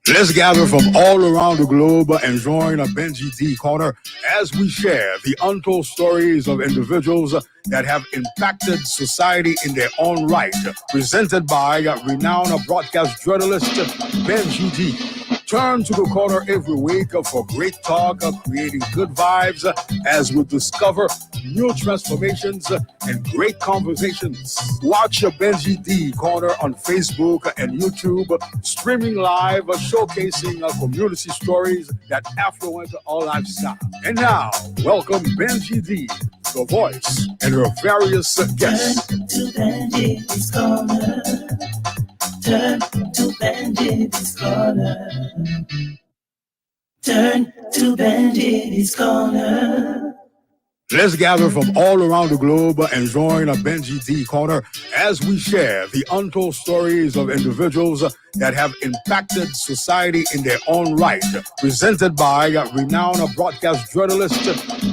Let's gather from all around the globe and join a BenjyDe corner as we share the untold stories of individuals that have impacted society in their own right. Presented by renowned broadcast journalist BenjyDe. Turn to the corner every week for great talk, creating good vibes as we discover new transformations and great conversations. Watch your BenjyDe corner on Facebook and YouTube, streaming live, showcasing community stories that affluence our lifestyle. And now, welcome BenjyDe, the voice, and her various guests. Turn to BenjyDe's corner. Turn to BenjyDe's corner. Turn to BenjyDe's corner. Let's gather from all around the globe and join a BenjyDe corner as we share the untold stories of individuals that have impacted society in their own right. Presented by renowned broadcast journalist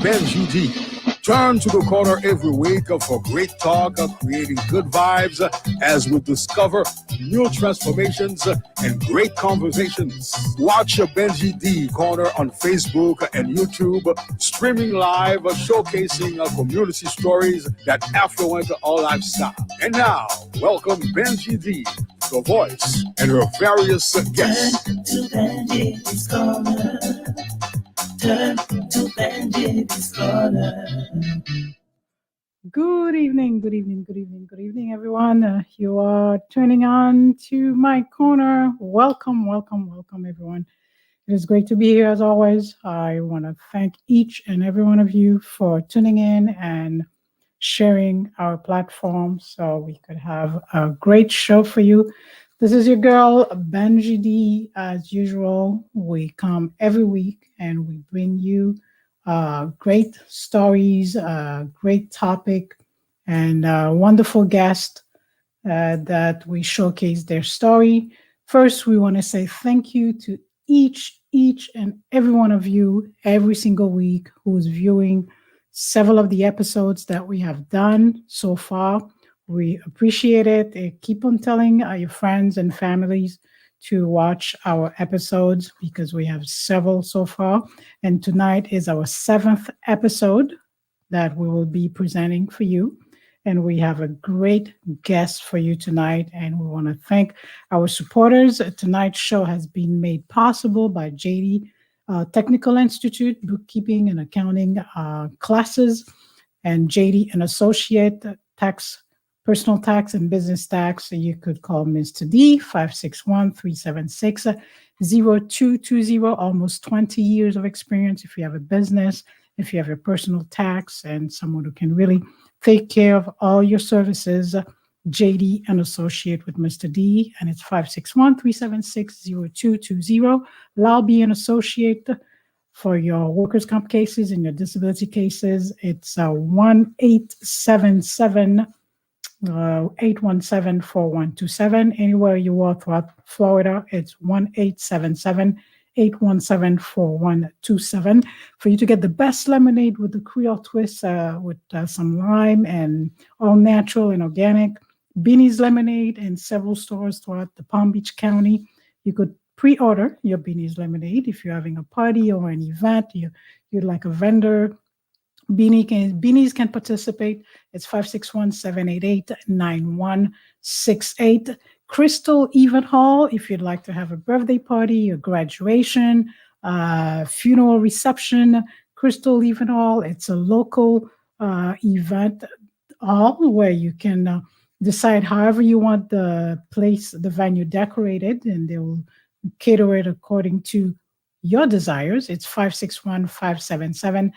BenjyDe. Turn to the corner every week for great talk, creating good vibes as we discover new transformations and great conversations. Watch your BenjyDe corner on Facebook and YouTube, streaming live, showcasing community stories that affluence our lifestyle. And now, welcome BenjyDe, the voice, and her various guests. Turn to BenjyDe's corner. Turn to BenjyDe's corner. Good evening, good evening, good evening, good evening, everyone. You are turning on to my corner. Welcome, welcome, welcome, everyone. It is great to be here as always. I want to thank each and every one of you for tuning in and sharing our platform so we could have a great show for you. This is your girl, BenjyDe. As usual, we come every week and we bring you great stories, great topic, and wonderful guest that we showcase their story. First, we want to say thank you to each and every one of you every single week who's viewing several of the episodes that we have done so far. We appreciate it. Keep on telling your friends and families to watch our episodes because we have several so far. And tonight is our 7th episode that we will be presenting for you. And we have a great guest for you tonight. And we want to thank our supporters. Tonight's show has been made possible by JD Technical Institute, bookkeeping and accounting classes, and JD and Associate Tax, Personal tax and business tax. You could call Mr. D, 561-376-0220, almost 20 years of experience if you have a business, if you have a personal tax, and someone who can really take care of all your services. JD and Associate with Mr. D, and it's 561-376-0220. Lobby and Associate for your workers' comp cases and your disability cases. It's 1-877 817-4127. Anywhere you are throughout Florida, it's 1-877-817-4127 for you to get the best lemonade with the Creole twist with some lime and all natural and organic. Beanie's Lemonade in several stores throughout the Palm Beach County. You could pre-order your Beanie's Lemonade if you're having a party or an event. You'd like a vendor. Beanies can participate. It's 561-788-9168. Crystal Event Hall, if you'd like to have a birthday party, a graduation, funeral reception. Crystal Event Hall, it's a local event hall where you can decide however you want the place, the venue decorated, and they will cater it according to your desires. It's 561-577-7097,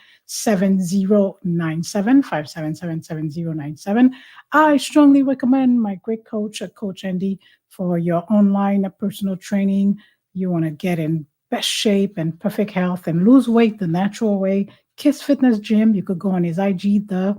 577-7097. I strongly recommend my great coach, Coach Andy, for your online personal training. You want to get in best shape and perfect health and lose weight the natural way. Kiss Fitness Gym, you could go on his IG, the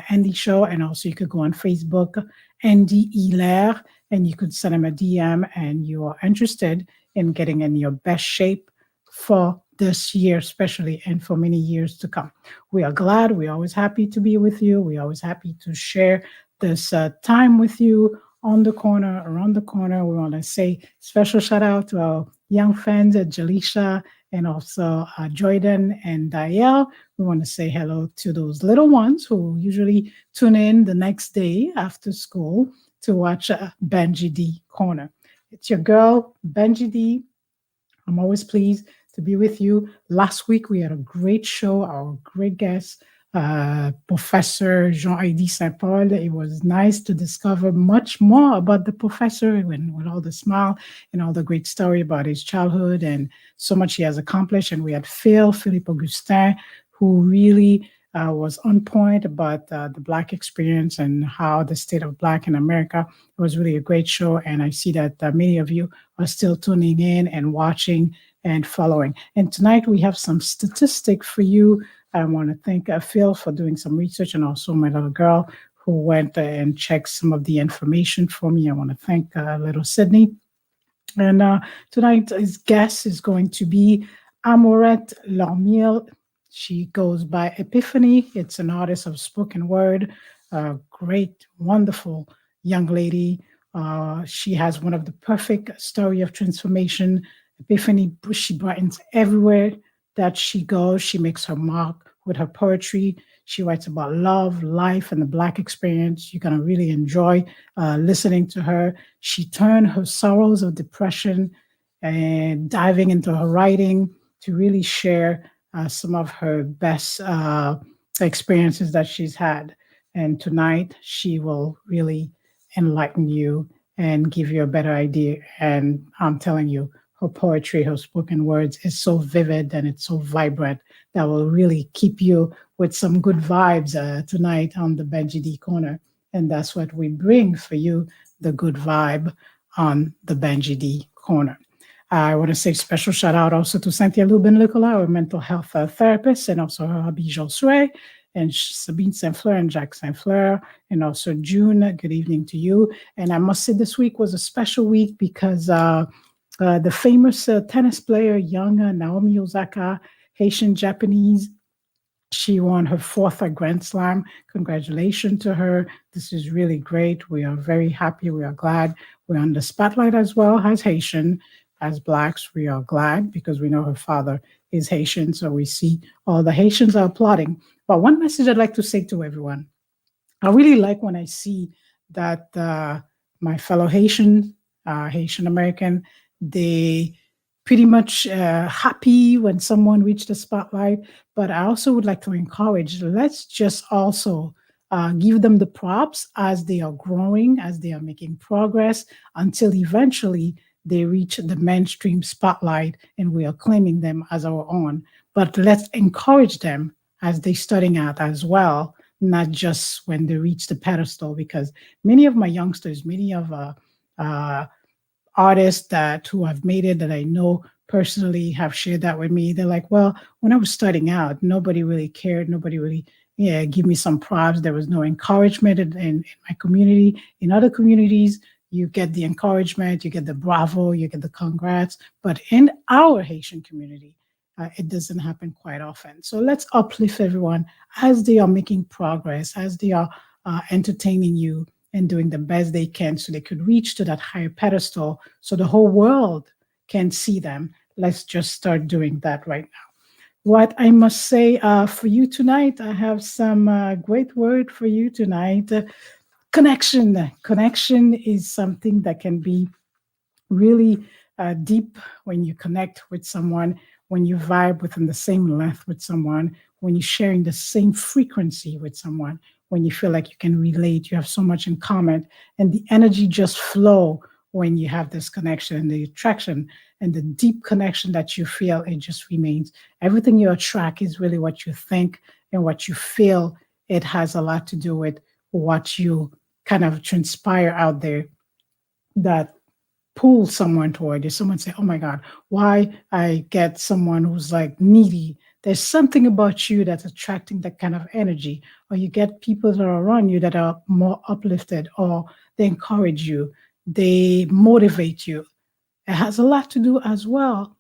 Andy Show, and also you could go on Facebook, Andy Hilaire, and you could send him a DM and you are interested in getting in your best shape for this year, especially, and for many years to come. We are glad. We're always happy to be with you. We're always happy to share this time with you on the corner, around the corner. We want to say special shout out to our young friends, Jalisha, and also Jordan and Diel. We want to say hello to those little ones who usually tune in the next day after school to watch BenjyDe Corner. It's your girl, BenjyDe. I'm always pleased to be with you. Last week, we had a great show, our great guest, Professor Jean-Aidy Saint-Paul. It was nice to discover much more about the professor with all the smile and all the great story about his childhood and so much he has accomplished. And we had Philippe Augustin, who really was on point about the Black experience and how the state of Black in America. It was really a great show. And I see that many of you are still tuning in and watching and following. And tonight we have some statistics for you. I want to thank Phil for doing some research and also my little girl who went and checked some of the information for me. I want to thank little Sydney. And tonight's guest is going to be Amorette Lormil. She goes by Epiphany. It's an artist of spoken word, a great, wonderful young lady. She has one of the perfect story of transformation. Epiphany, she brightens everywhere that she goes. She makes her mark with her poetry. She writes about love, life, and the Black experience. You're going to really enjoy listening to her. She turned her sorrows of depression and diving into her writing to really share some of her best experiences that she's had. And tonight, she will really enlighten you and give you a better idea. And I'm telling you, her poetry, her spoken words is so vivid and it's so vibrant that will really keep you with some good vibes tonight on the BenjyDe Corner. And that's what we bring for you, the good vibe on the BenjyDe Corner. I want to say special shout out also to Cynthia Lubin-Nicola, our mental health therapist, and also her hubby Josue, and Sabine Saint-Fleur and Jacques Saint-Fleur, and also June. Good evening to you. And I must say this week was a special week because the famous tennis player, young Naomi Osaka, Haitian-Japanese, she won her fourth Grand Slam. Congratulations to her. This is really great. We are very happy. We are glad. We're on the spotlight as well as Haitian. As Blacks, we are glad because we know her father is Haitian. So we see all the Haitians are applauding. But one message I'd like to say to everyone, I really like when I see that my fellow Haitian American, they pretty much happy when someone reached the spotlight. But I also would like to encourage, let's just also give them the props as they are growing, as they are making progress, until eventually they reach the mainstream spotlight and we are claiming them as our own. But let's encourage them as they're starting out as well, not just when they reach the pedestal, because many of my youngsters, many of artists who have made it that I know personally have shared that with me. They're like, well, when I was starting out, nobody really cared. Nobody really give me some props. There was no encouragement in my community. In other communities, you get the encouragement, you get the bravo, you get the congrats. But in our Haitian community, it doesn't happen quite often. So let's uplift everyone as they are making progress, as they are entertaining you and doing the best they can so they could reach to that higher pedestal so the whole world can see them. Let's just start doing that right now. What I must say for you tonight, I have some great word for you tonight. Connection. Connection is something that can be really deep when you connect with someone, when you vibe within the same length with someone, when you're sharing the same frequency with someone, when you feel like you can relate, you have so much in common, and the energy just flow when you have this connection and the attraction and the deep connection that you feel, it just remains. Everything you attract is really what you think and what you feel. It has a lot to do with what you kind of transpire out there that pull someone toward you. Someone say, oh my God, why I get someone who's like needy. There's something about you that's attracting that kind of energy. Or you get people that are around you that are more uplifted, or they encourage you, they motivate you. It has a lot to do as well,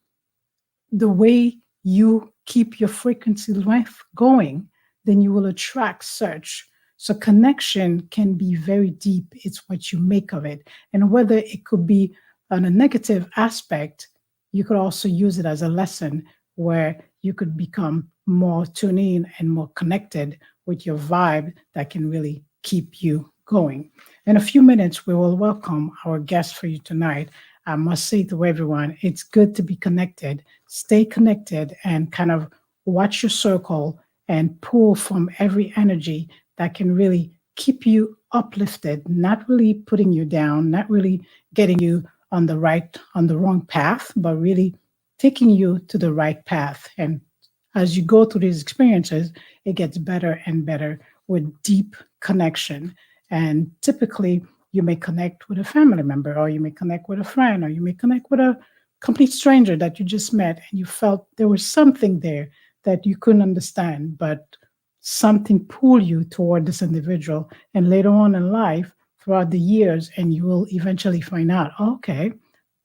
the way you keep your frequency length going, then you will attract such. So connection can be very deep. It's what you make of it. And whether it could be on a negative aspect, you could also use it as a lesson where you could become more tuned in and more connected with your vibe that can really keep you going. In a few minutes, we will welcome our guest for you tonight. I must say to everyone, it's good to be connected. Stay connected and kind of watch your circle and pull from every energy that can really keep you uplifted, not really putting you down, not really getting you on the wrong path, but really taking you to the right path. And as you go through these experiences, it gets better and better with deep connection. And typically, you may connect with a family member, or you may connect with a friend, or you may connect with a complete stranger that you just met, and you felt there was something there that you couldn't understand, but something pulled you toward this individual. And later on in life, throughout the years, and you will eventually find out, okay,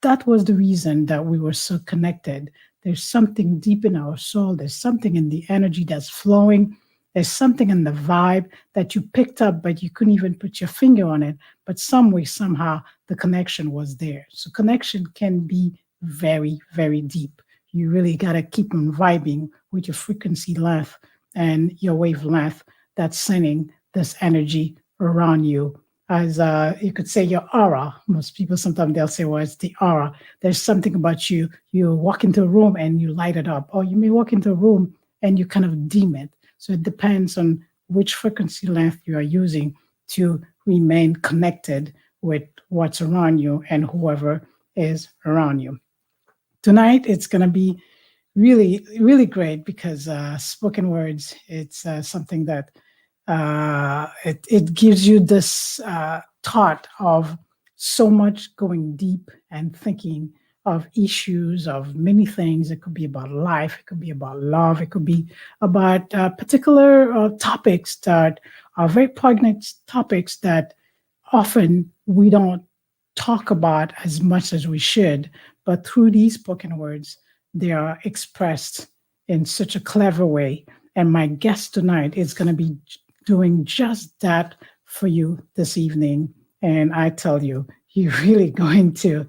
that was the reason that we were so connected. There's something deep in our soul. There's something in the energy that's flowing. There's something in the vibe that you picked up, but you couldn't even put your finger on it. But some way, somehow, the connection was there. So connection can be very, very deep. You really got to keep on vibing with your frequency length and your wavelength that's sending this energy around you. As you could say, your aura. Most people sometimes they'll say, well, it's the aura. There's something about you. You walk into a room and you light it up. Or you may walk into a room and you kind of dim it. So it depends on which frequency length you are using to remain connected with what's around you and whoever is around you. Tonight, it's going to be really, really great because spoken words, it's something that it gives you this thought of so much going deep and thinking of issues, of many things. It could be about life, it could be about love, it could be about particular topics that are very poignant topics that often we don't talk about as much as we should, but through these spoken words, they are expressed in such a clever way. And my guest tonight is going to be doing just that for you this evening. And I tell you, you're really going to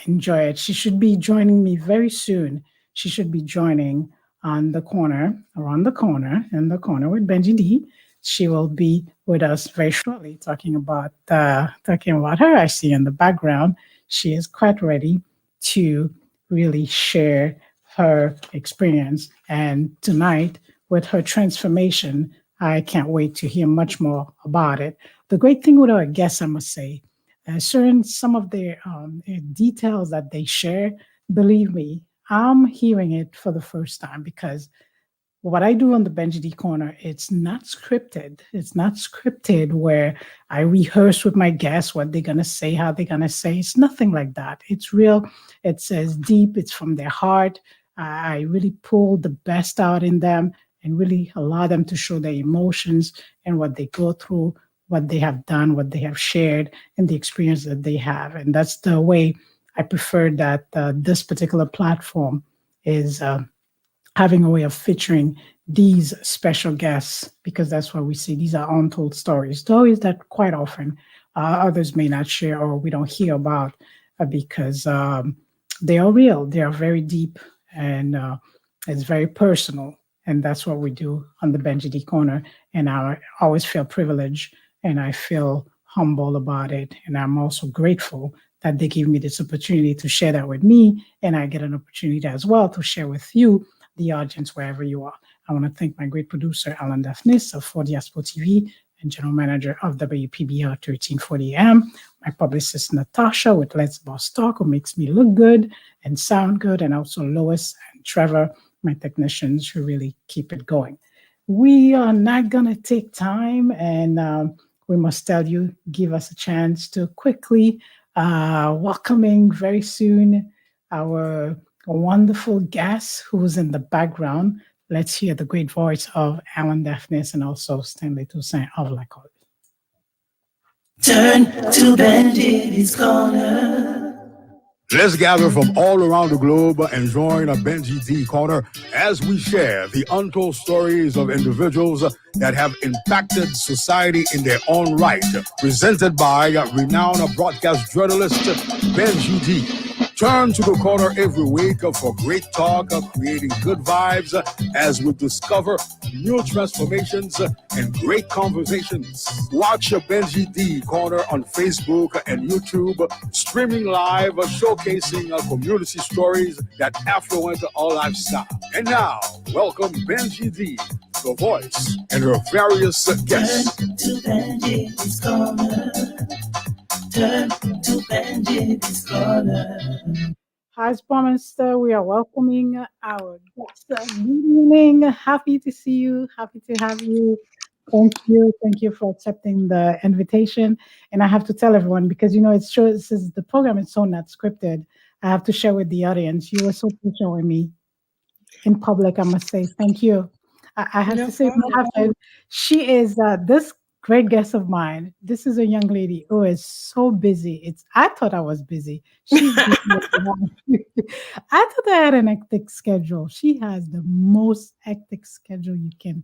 enjoy it. She should be joining me very soon. She should be joining around the corner with BenjyDe. She will be with us very shortly, talking about her. I see in the background. She is quite ready to really share her experience. And tonight, with her transformation, I can't wait to hear much more about it. The great thing with our guests, I must say, certain some of the details that they share, believe me, I'm hearing it for the first time because what I do on the BenjyDe Corner, it's not scripted. It's not scripted where I rehearse with my guests what they're going to say, how they're going to say. It's nothing like that. It's real. It's as deep. It's from their heart. I really pull the best out in them and really allow them to show their emotions and what they go through, what they have done, what they have shared, and the experience that they have. And that's the way I prefer that this particular platform is having a way of featuring these special guests, because that's what we see. These are untold stories that quite often others may not share or we don't hear about because they are real. They are very deep and it's very personal. And that's what we do on the BenjyDe Corner. And I always feel privileged and I feel humble about it. And I'm also grateful that they give me this opportunity to share that with me. And I get an opportunity as well to share with you, the audience, wherever you are. I want to thank my great producer, Alan Daphnis of 4 Diaspora TV and general manager of WPBR 1340 AM, my publicist, Natasha, with Let's Boss Talk, who makes me look good and sound good, and also Lois and Trevor, my technicians, who really keep it going. We are not going to take time, and we must tell you, give us a chance to quickly welcoming very soon our wonderful guest who's in the background. Let's hear the great voice of Alan Daphnis and also Stanley Toussaint of Lacoste. Turn to BenjyDe's Corner. Let's gather from all around the globe and join a BenjyDe Corner as we share the untold stories of individuals that have impacted society in their own right. Presented by renowned broadcast journalist BenjyDe. Turn to the corner every week for great talk, creating good vibes as we discover new transformations and great conversations. Watch BenjyDe Corner on Facebook and YouTube, streaming live, showcasing community stories that affluent our lifestyle. And now, welcome BenjyDe, the voice, and her various guests. Turn to BenjyDe's Corner. Turn to BenjyDe's Corner. As promised, we are welcoming our guest. Good evening. Happy to see you. Happy to have you. Thank you. Thank you for accepting the invitation. And I have to tell everyone, because it shows the program is so not scripted. I have to share with the audience. You were so patient with me in public. I must say thank you. I have to say what happened. She is this great guest of mine. This is a young lady who is so busy. I thought I was busy. She's busy. I thought I had an hectic schedule. She has the most hectic schedule you can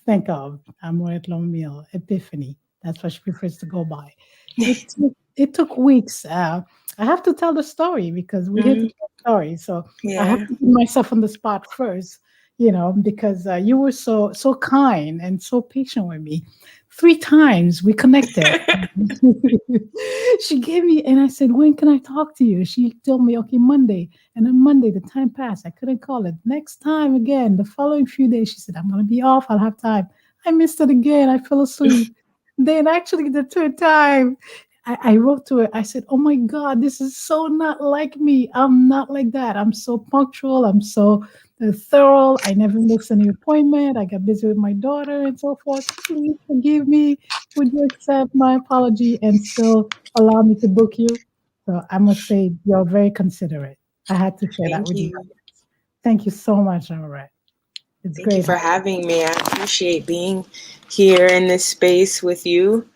think of. Amorette, Lormil, Epiphany. That's what she prefers to go by. It took weeks. I have to tell the story because we hit the story. So I have to put myself on the spot first, because you were so kind and so patient with me. 3 times we connected. She gave me, and I said, when can I talk to you? She told me, okay, Monday. And on Monday, the time passed. I couldn't call it. Next time again, the following few days, she said, I'm going to be off. I'll have time. I missed it again. I fell asleep. Then actually the 3rd time, I wrote to her. I said, oh my God, this is so not like me. I'm not like that. I'm so punctual. I'm so thorough. I never miss any appointment. I got busy with my daughter and so forth. Please forgive me. Would you accept my apology and still allow me to book you? So I must say, you're very considerate. I had to share that with you. Thank you so much, Amorette. It's Thank you for having me. I appreciate being here in this space with you.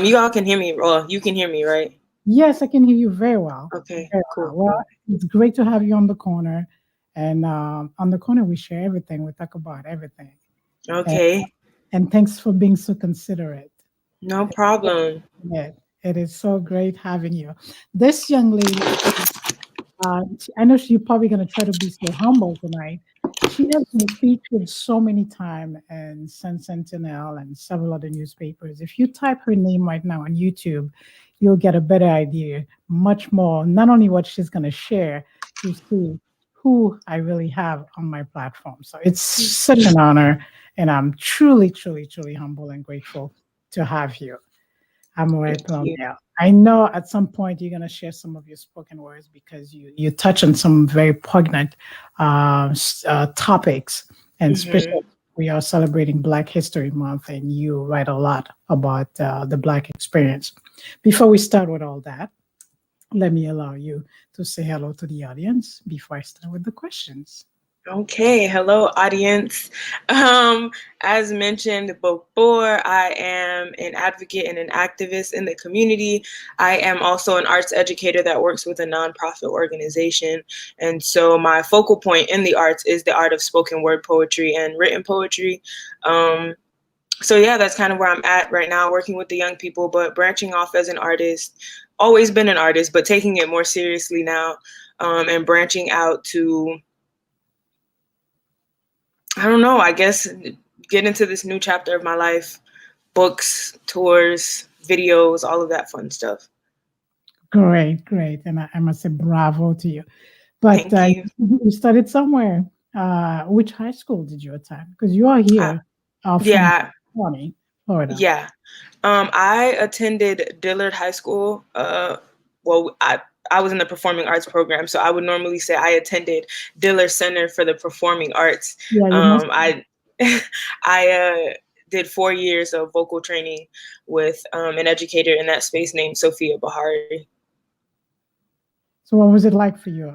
You all can hear me. Well, you can hear me, right? Yes, I can hear you very well. Okay, very cool. Well, it's great to have you on the corner. And on the corner, we share everything. We talk about everything. Okay. And thanks for being so considerate. No problem. It is so great having you. This young lady, I know you're probably going to try to be so humble tonight. She has been featured so many times in Sun Sentinel and several other newspapers. If you type her name right now on YouTube, you'll get a better idea, much more, not only what she's going to share, you see who I really have on my platform. So it's such an honor, and I'm truly, truly, truly humble and grateful to have you. Amorette Lormil. I know at some point you're going to share some of your spoken words because you touch on some very poignant topics, and especially we are celebrating Black History Month, and you write a lot about the Black experience. Before we start with all that, let me allow you to say hello to the audience before I start with the questions. Okay, hello audience. As mentioned before, I am an advocate and an activist in the community. I am also an arts educator that works with a nonprofit organization. And so my focal point in the arts is the art of spoken word poetry and written poetry. So yeah, that's kind of where I'm at right now, working with the young people, but branching off as an artist, always been an artist, but taking it more seriously now, and branching out to, I don't know, I guess get into this new chapter of my life, books, tours, videos, all of that fun stuff. Great. And I must say bravo to you. But you studied somewhere. Which high school did you attend? Because you are here from Florida. Yeah. I attended Dillard High School. I was in the performing arts program, so I would normally say I attended Dillard Center for the Performing Arts. I did 4 years of vocal training with an educator in that space named Sophia Bahari. So what was it like for you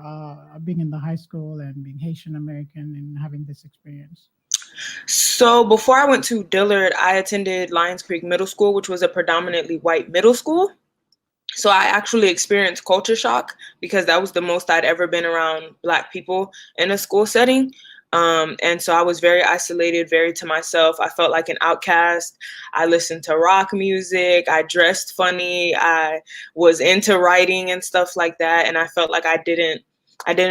being in the high school and being Haitian American and having this experience? So before I went to Dillard, I attended Lions Creek Middle School, which was a predominantly white middle school. So I actually experienced culture shock because that was the most I'd ever been around Black people in a school setting. And so I was very isolated, very to myself. I felt like an outcast. I listened to rock music. I dressed funny. I was into writing and stuff like that. And I felt like I didn't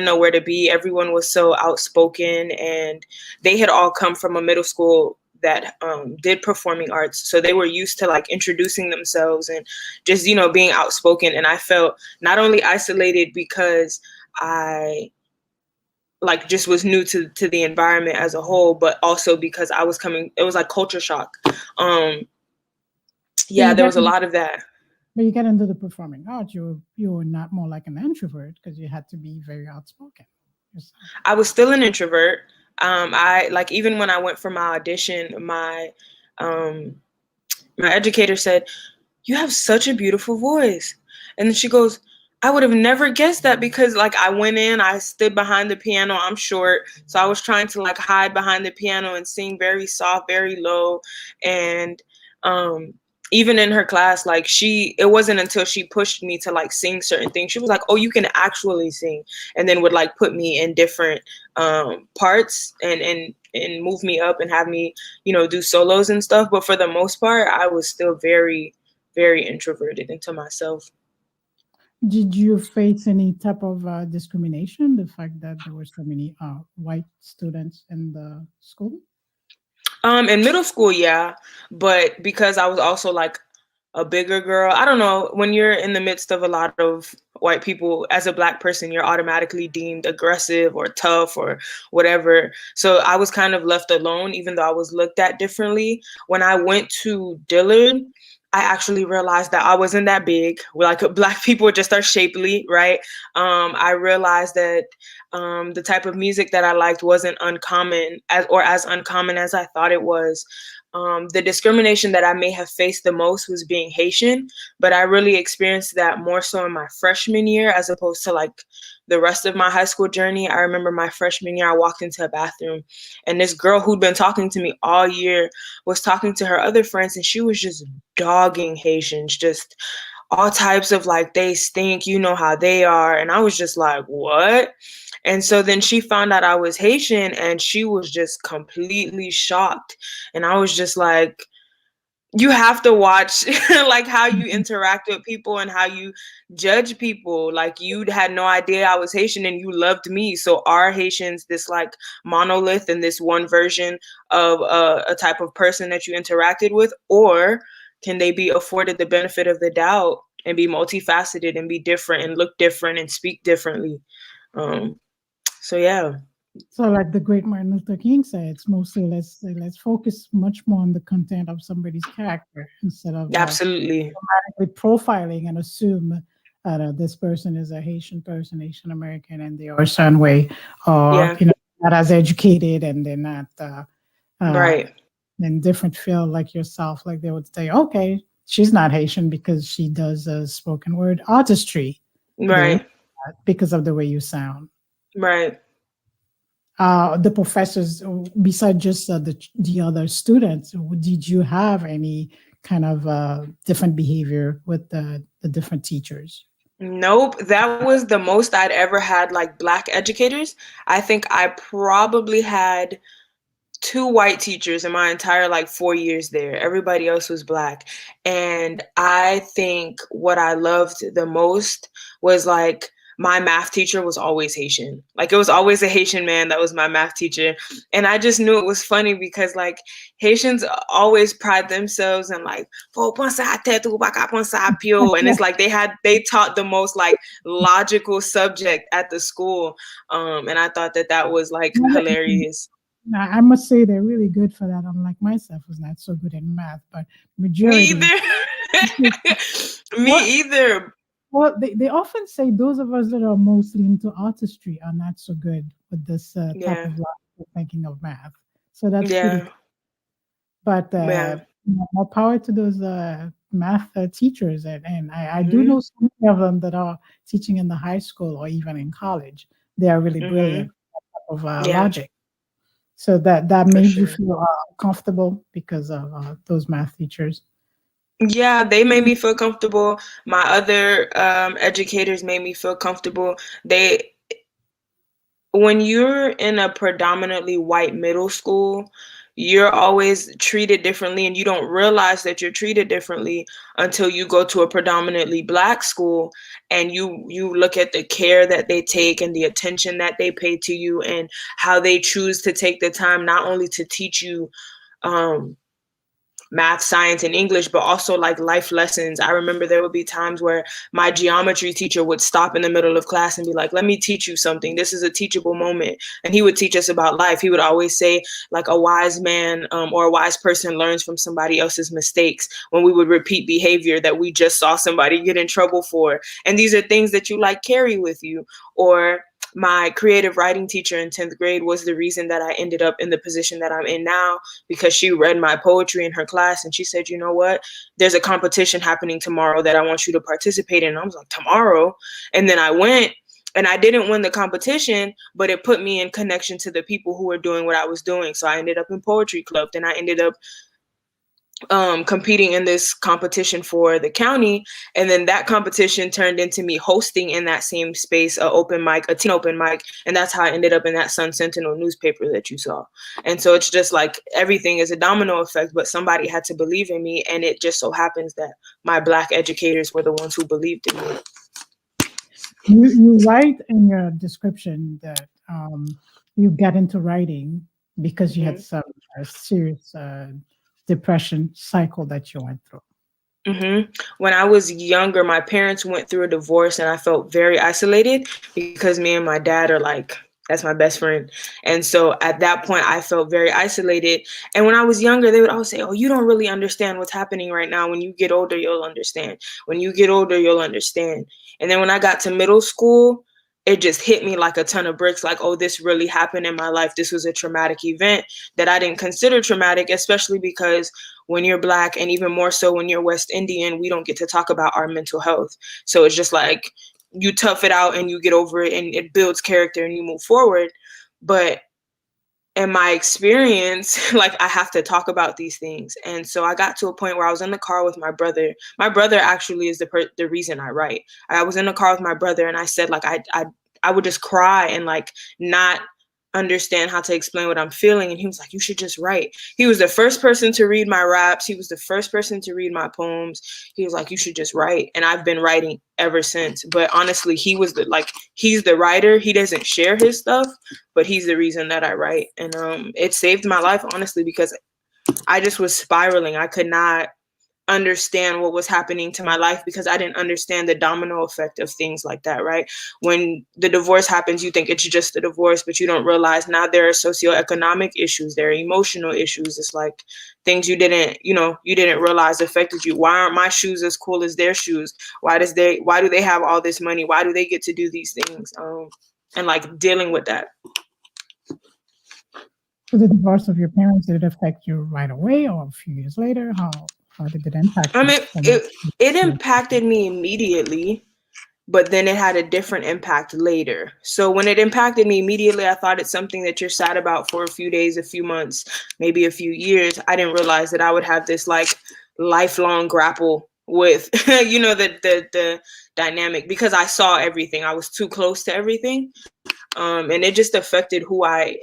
know where to be. Everyone was so outspoken, and they had all come from a middle school that did performing arts. So they were used to like introducing themselves and just, you know, being outspoken. And I felt not only isolated because I like just was new to the environment as a whole, but also because I was it was like culture shock. Yeah, there was a lot of that. But you get into the performing arts, you were not more like an introvert because you had to be very outspoken yourself. I was still an introvert. I like, even when I went for my audition, my educator said, "You have such a beautiful voice." And then she goes, "I would have never guessed that," because like I went in, I stood behind the piano. I'm short, so I was trying to like hide behind the piano and sing very soft, very low. And even in her class, like it wasn't until she pushed me to like sing certain things. She was like, "Oh, you can actually sing," and then would like put me in different parts and move me up and have me, you know, do solos and stuff. But for the most part, I was still very, very introverted into myself. Did you face any type of discrimination? The fact that there were so many white students in the school? In middle school, yeah, but because I was also like a bigger girl, I don't know, when you're in the midst of a lot of white people, as a Black person, you're automatically deemed aggressive or tough or whatever. So I was kind of left alone, even though I was looked at differently. When I went to Dillard, I actually realized that I wasn't that big. Like, Black people just are shapely, right? I realized that the type of music that I liked wasn't uncommon as uncommon as I thought it was. The discrimination that I may have faced the most was being Haitian, but I really experienced that more so in my freshman year as opposed to like the rest of my high school journey. I remember my freshman year, I walked into a bathroom and this girl who'd been talking to me all year was talking to her other friends, and she was just dogging Haitians, just all types of like, they stink, you know how they are. And I was just like, what? And so then she found out I was Haitian and she was just completely shocked. And I was just like, you have to watch like how you interact with people and how you judge people. Like, you had no idea I was Haitian and you loved me. So are Haitians this like monolith and this one version of a type of person that you interacted with? Or can they be afforded the benefit of the doubt and be multifaceted and be different and look different and speak differently? So yeah. So, like the great Martin Luther King said, it's mostly let's focus much more on the content of somebody's character instead of Absolutely profiling and assume that this person is a Haitian person, Haitian American, and they are a certain way, or you know, not as educated, and they're not right in different field like yourself. Like they would say, okay, she's not Haitian because she does spoken word artistry, right because of the way you sound, right. The professors, besides just the other students, did you have any kind of different behavior with the different teachers? Nope, that was the most I'd ever had like Black educators. I think I probably had 2 white teachers in my entire like 4 years there. Everybody else was Black. And I think what I loved the most was like, my math teacher was always Haitian. Like, it was always a Haitian man that was my math teacher. And I just knew it was funny because like Haitians always pride themselves in like, and it's like they taught the most like logical subject at the school. And I thought that was like hilarious. Now, I must say they're really good for that. Unlike myself, was not so good in math, but majority. Me either. Me either. Well, they often say those of us that are mostly into artistry are not so good with this type of logical thinking of math. So that's pretty cool. But more power to those math teachers. And I do know some of them that are teaching in the high school or even in college. They are really brilliant of logic. So that made you feel comfortable because of those math teachers. Yeah, they made me feel comfortable. My other educators made me feel comfortable. when you're in a predominantly white middle school, you're always treated differently, and you don't realize that you're treated differently until you go to a predominantly Black school and you look at the care that they take and the attention that they pay to you, and how they choose to take the time not only to teach you math, science, and English, but also like life lessons. I remember there would be times where my geometry teacher would stop in the middle of class and be like, let me teach you something. This is a teachable moment. And he would teach us about life. He would always say, like, a wise man or a wise person learns from somebody else's mistakes, when we would repeat behavior that we just saw somebody get in trouble for. And these are things that you like carry with you. Or my creative writing teacher in 10th grade was the reason that I ended up in the position that I'm in now, because she read my poetry in her class and she said, you know what, there's a competition happening tomorrow that I want you to participate in. And I was like, tomorrow? And then I went, and I didn't win the competition, but it put me in connection to the people who were doing what I was doing. So I ended up in poetry club. Then I ended up competing in this competition for the county, and then that competition turned into me hosting in that same space a teen open mic, and that's how I ended up in that Sun Sentinel newspaper that you saw. And so it's just like everything is a domino effect, but somebody had to believe in me, and it just so happens that my Black educators were the ones who believed in me. You write in your description that you got into writing because you had some serious depression cycle that you went through. When I was younger, my parents went through a divorce, and I felt very isolated because me and my dad are like, that's my best friend. And so at that point, I felt very isolated. And when I was younger, they would always say, oh, you don't really understand what's happening right now. When you get older, you'll understand. When you get older, you'll understand. And then when I got to middle school, it just hit me like a ton of bricks, like, oh, this really happened in my life. This was a traumatic event that I didn't consider traumatic, especially because when you're Black, and even more so when you're West Indian, we don't get to talk about our mental health. So it's just like you tough it out and you get over it, and it builds character and you move forward. But in my experience, like, I have to talk about these things. And so I got to a point where I was in the car with my brother. My brother actually is the reason I write. I was in the car with my brother, and I said, like, I would just cry and like not understand how to explain what I'm feeling. And he was like, you should just write. He was the first person to read my raps. He was the first person to read my poems. He was like, you should just write. And I've been writing ever since. But honestly, he's the writer. He doesn't share his stuff, but he's the reason that I write. And it saved my life, honestly, because I just was spiraling. I could not understand what was happening to my life because I didn't understand the domino effect of things like that, right? When the divorce happens, you think it's just a divorce, but you don't realize now there are socioeconomic issues, there are emotional issues. It's like things you didn't realize affected you. Why aren't my shoes as cool as their shoes? Why do they have all this money? Why do they get to do these things? And like dealing with that. So the divorce of your parents, did it affect you right away or a few years later? How did it impact you? It impacted me immediately, but then it had a different impact later. So when it impacted me immediately, I thought it's something that you're sad about for a few days, a few months, maybe a few years. I didn't realize that I would have this like lifelong grapple with, the dynamic, because I saw everything. I was too close to everything. And it just affected who I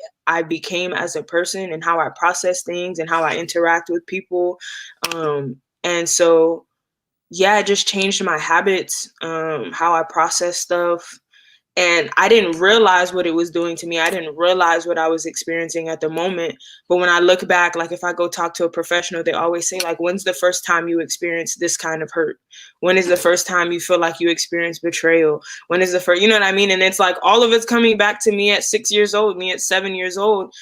became as a person and how I process things and how I interact with people. And so, yeah, it just changed my habits, how I process stuff. And I didn't realize what it was doing to me. I didn't realize what I was experiencing at the moment. But when I look back, like if I go talk to a professional, they always say, like, when's the first time you experienced this kind of hurt? When is the first time you feel like you experienced betrayal? When is the first, you know what I mean? And it's like all of it's coming back to me at 6 years old, me at 7 years old,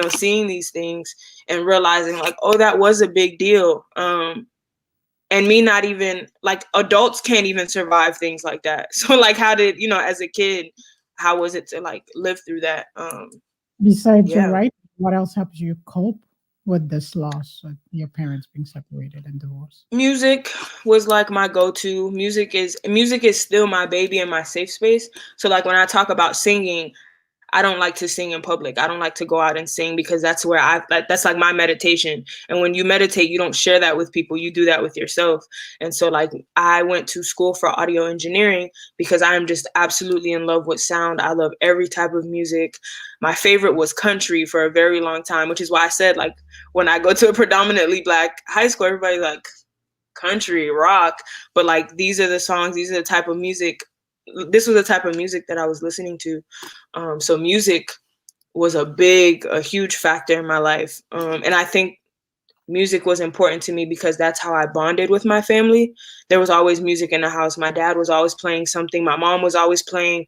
seeing these things and realizing like, oh, that was a big deal. And me not even, like, adults can't even survive things like that. So like, how did, as a kid, how was it to like live through that? Besides your writing, what else helps you cope with this loss of your parents being separated and divorced? Music was like my go-to. Music is still my baby and my safe space. So like when I talk about singing, I don't like to sing in public. I don't like to go out and sing because that's where that's like my meditation. And when you meditate, you don't share that with people. You do that with yourself. And so like I went to school for audio engineering because I'm just absolutely in love with sound. I love every type of music. My favorite was country for a very long time, which is why I said like when I go to a predominantly Black high school, everybody's like country, rock. But like these are the songs, these are the type of music. This was the type of music that I was listening to. So music was a huge factor in my life. And I think music was important to me because that's how I bonded with my family. There was always music in the house. My dad was always playing something. My mom was always playing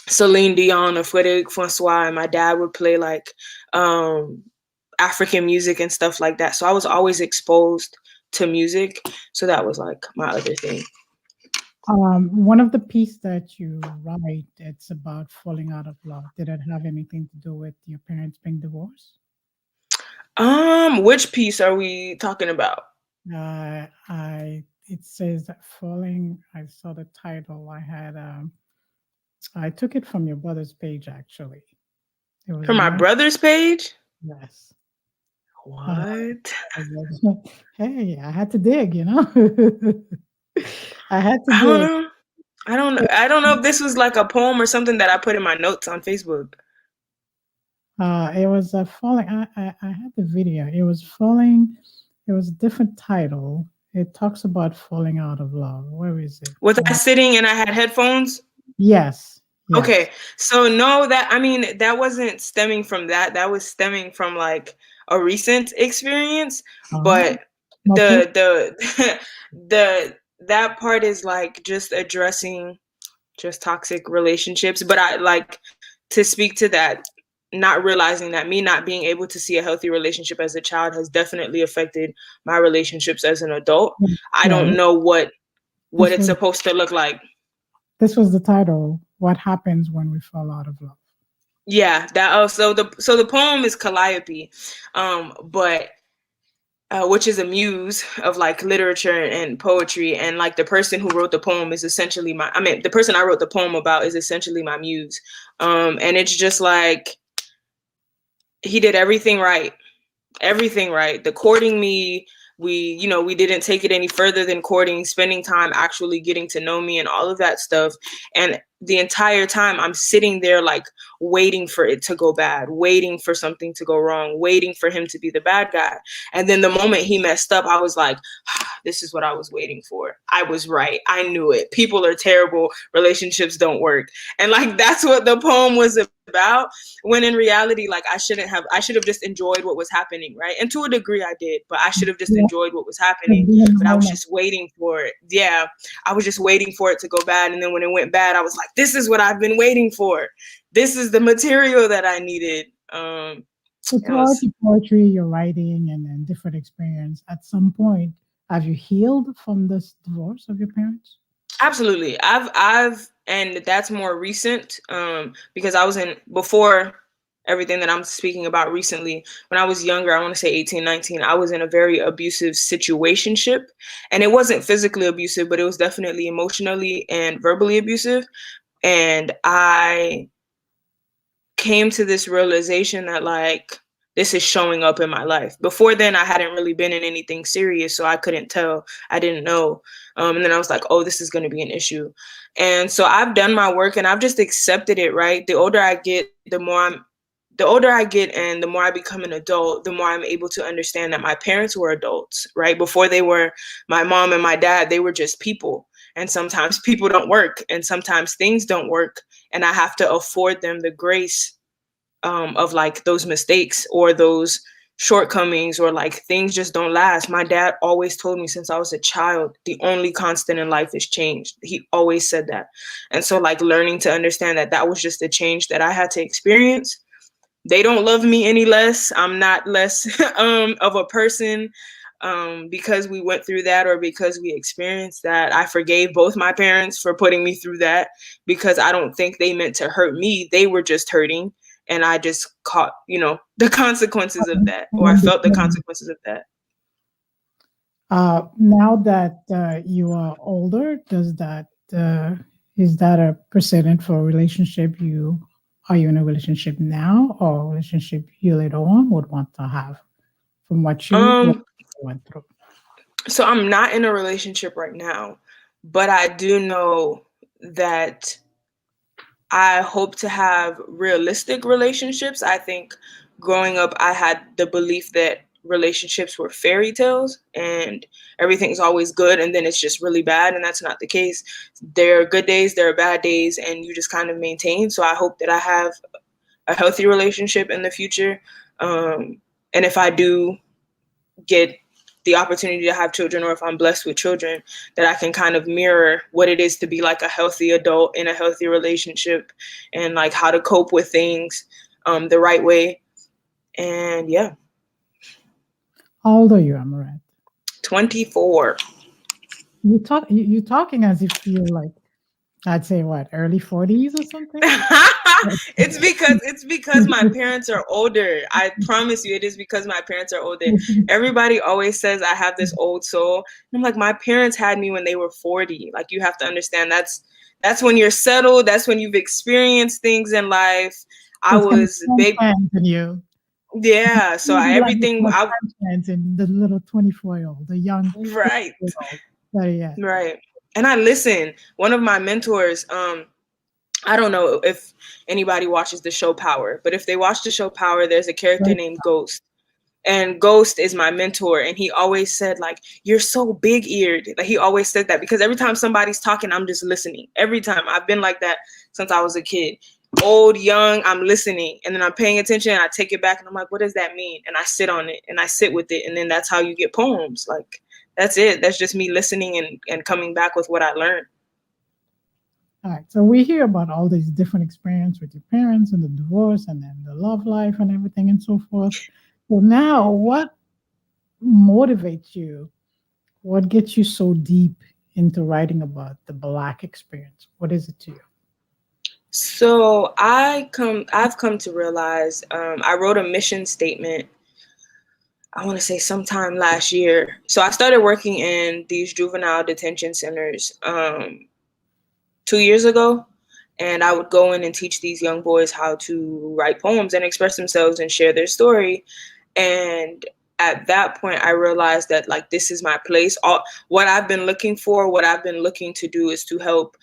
Celine Dion or Frédéric François, and my dad would play like African music and stuff like that. So I was always exposed to music. So that was like my other thing. One of the pieces that you write, it's about falling out of love. Did it have anything to do with your parents being divorced? Which piece are we talking about? It says that falling. I saw the title. I took it from your brother's page, actually. It was From my brother's page? Yes. What? Hey, I had to dig, you know. I had to I dig. don't know. I don't know if this was like a poem or something that I put in my notes on Facebook. It was falling. I had the video. It was falling. It was a different title. It talks about falling out of love. Where is it? Was I sitting and I had headphones? Yes. Okay. So no, that wasn't stemming from that. That was stemming from like a recent experience. But the that part is like just addressing just toxic relationships. But I like to speak to that, not realizing that me not being able to see a healthy relationship as a child has definitely affected my relationships as an adult. I don't know what it's supposed to look like. This was the title. What happens when we fall out of love? Yeah, that. So the poem is Calliope, but which is a muse of like literature and poetry, and like the person who wrote the poem is essentially the person I wrote the poem about is essentially my muse, and it's just like he did everything right. The courting me, we didn't take it any further than courting, spending time actually getting to know me and all of that stuff. And the entire time I'm sitting there like waiting for it to go bad, waiting for something to go wrong, waiting for him to be the bad guy. And then the moment he messed up, I was like, this is what I was waiting for. I was right. I knew it. People are terrible. Relationships don't work. And like, that's what the poem was about. When in reality, like I should have just enjoyed what was happening. Right. And to a degree I did, but I should have just enjoyed what was happening. But I was just waiting for it. Yeah. I was just waiting for it to go bad. And then when it went bad, I was like, this is what I've been waiting for. This is the material that I needed. So throughout your poetry, your writing, and then different experience, at some point, have you healed from this divorce of your parents? Absolutely. And that's more recent, because I was before everything that I'm speaking about recently, when I was younger, I want to say 18, 19, I was in a very abusive situationship, and it wasn't physically abusive, but it was definitely emotionally and verbally abusive. And I came to this realization that like, this is showing up in my life. Before then, I hadn't really been in anything serious, so I couldn't tell. I didn't know. And then I was like, oh, this is going to be an issue. And so I've done my work and I've just accepted it, right? The older I get, and the more I become an adult, the more I'm able to understand that my parents were adults, right? Before they were my mom and my dad, they were just people. And sometimes people don't work, and sometimes things don't work. And I have to afford them the grace of like those mistakes or those shortcomings, or like things just don't last. My dad always told me since I was a child, the only constant in life is change. He always said that. And so like learning to understand that that was just a change that I had to experience. They don't love me any less. I'm not less of a person because we went through that, or because we experienced that. I forgave both my parents for putting me through that, because I don't think they meant to hurt me. They were just hurting. And I just caught, the consequences of that, or I felt the consequences of that. Now that you are older, does that Is that a precedent for a relationship? Are you in a relationship now, or a relationship you later on would want to have, from what you went through? So I'm not in a relationship right now, but I do know that I hope to have realistic relationships. I think growing up, I had the belief that relationships were fairy tales and everything's always good and then it's just really bad. And that's not the case. There are good days, there are bad days, and you just kind of maintain. So I hope that I have a healthy relationship in the future. And if I do get the opportunity to have children, or if I'm blessed with children, that I can kind of mirror what it is to be like a healthy adult in a healthy relationship, and like how to cope with things the right way. And yeah. How old are you, Amorette? 24. You're talking as if you're like, I'd say what, early 40s or something? It's because my parents are older. I promise you, it is because my parents are older. Everybody always says I have this old soul. And I'm like, my parents had me when they were 40. Like, you have to understand that's when you're settled. That's when you've experienced things in life. I was big. You. Yeah. So everything. The little 24-year-old, the young. Right. Yeah. Right. And I listen. One of my mentors, I don't know if anybody watches the show Power, but if they watch the show Power, there's a character named Ghost. And Ghost is my mentor. And he always said, like, you're so big-eared. Like, he always said that because every time somebody's talking, I'm just listening. Every time. I've been like that since I was a kid. Old, young, I'm listening. And then I'm paying attention and I take it back and I'm like, what does that mean? And I sit on it and I sit with it. And then that's how you get poems. Like, that's it. That's just me listening and coming back with what I learned. All right. So we hear about all these different experiences with your parents and the divorce and then the love life and everything and so forth. Well, now what motivates you? What gets you so deep into writing about the Black experience? What is it to you? So I've come to realize, I wrote a mission statement, I want to say sometime last year. So I started working in these juvenile detention centers 2 years ago. And I would go in and teach these young boys how to write poems and express themselves and share their story. And at that point, I realized that, like, this is my place. What I've been looking for, what I've been looking to do is to help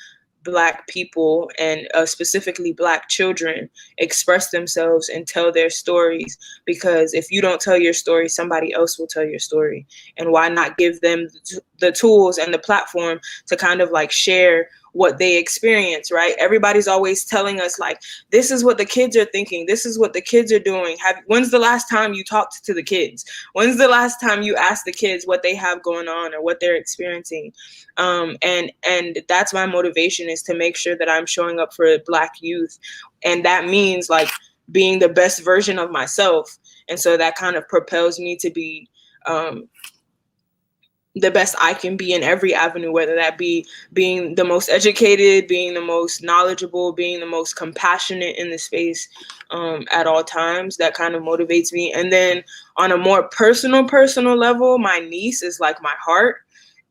Black people and specifically Black children express themselves and tell their stories. Because if you don't tell your story, somebody else will tell your story. And why not give them the tools and the platform to kind of like share what they experience, right? Everybody's always telling us, like, this is what the kids are thinking. This is what the kids are doing. When's the last time you talked to the kids? When's the last time you asked the kids what they have going on or what they're experiencing? And that's my motivation, is to make sure that I'm showing up for Black youth. And that means like being the best version of myself. And so that kind of propels me to be the best I can be in every avenue, whether that be being the most educated, being the most knowledgeable, being the most compassionate in the space at all times. That kind of motivates me. And then on a more personal level, my niece is like my heart.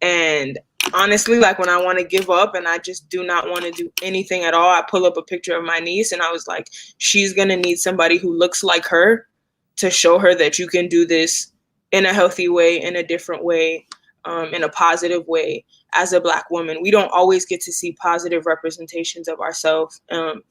And honestly, like, when I want to give up and I just do not want to do anything at all, I pull up a picture of my niece and I was like, she's going to need somebody who looks like her to show her that you can do this in a healthy way, in a different way. In a positive way as a Black woman. We don't always get to see positive representations of ourselves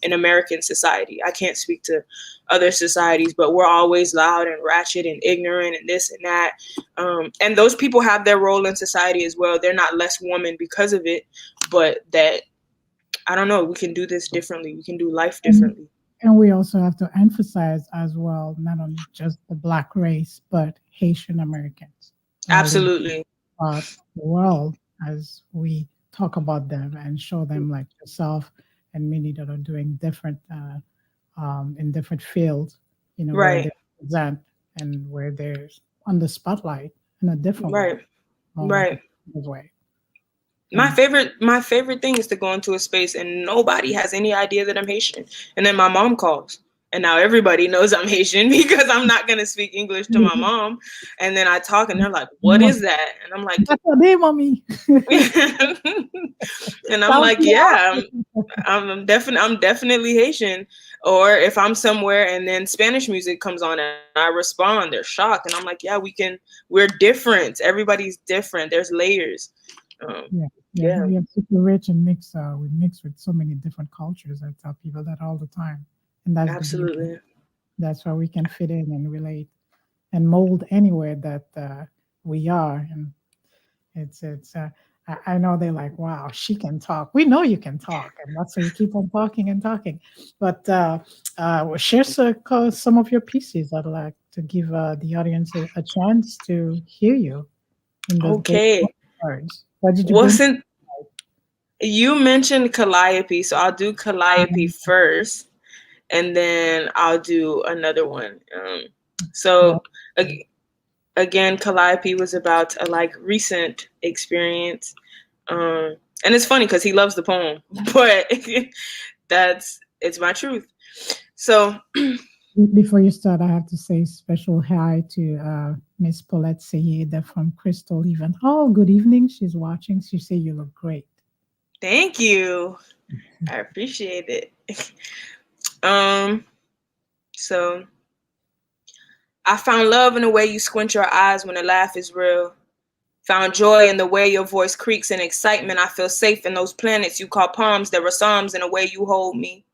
in American society. I can't speak to other societies, but we're always loud and ratchet and ignorant and this and that. And those people have their role in society as well. They're not less woman because of it, but that, I don't know, we can do this differently. We can do life differently. And we also have to emphasize as well, not only just the Black race, but Haitian Americans. Absolutely. The world, as we talk about them and show them, like yourself and many that are doing different in different fields, you know, right, where they present and where they're on the spotlight in a different way. Way. My favorite thing is to go into a space and nobody has any idea that I'm Haitian, and then my mom calls And now everybody knows I'm Haitian because I'm not going to speak English to my mom. And then I talk and they're like, what is that? And I'm like, that's a day, mommy. and I'm like, yeah, I'm definitely Haitian. Or if I'm somewhere and then Spanish music comes on and I respond, they're shocked. And I'm like, yeah, we're different. Everybody's different. There's layers. Yeah. We are super rich and we mix with so many different cultures. I tell people that all the time. And that's absolutely. That's why we can fit in and relate and mold anywhere that we are. And I know they're like, wow, she can talk. We know you can talk, and that's why you keep on talking and talking. But share some of your pieces. I'd like to give the audience a chance to hear you. Okay. Words. What did you you mentioned Calliope, so I'll do Calliope first, and then I'll do another one. Again, Calliope was about a recent experience. And it's funny because he loves the poem, but it's my truth. So before you start, I have to say special hi to Miss Paulette Sayeda from Crystal Even. Oh, good evening. She's watching. She say you look great. Thank you. I appreciate it. So I found love in the way you squint your eyes when the laugh is real. Found joy in the way your voice creaks in excitement. I feel safe in those planets you call palms. There are psalms in the way you hold me.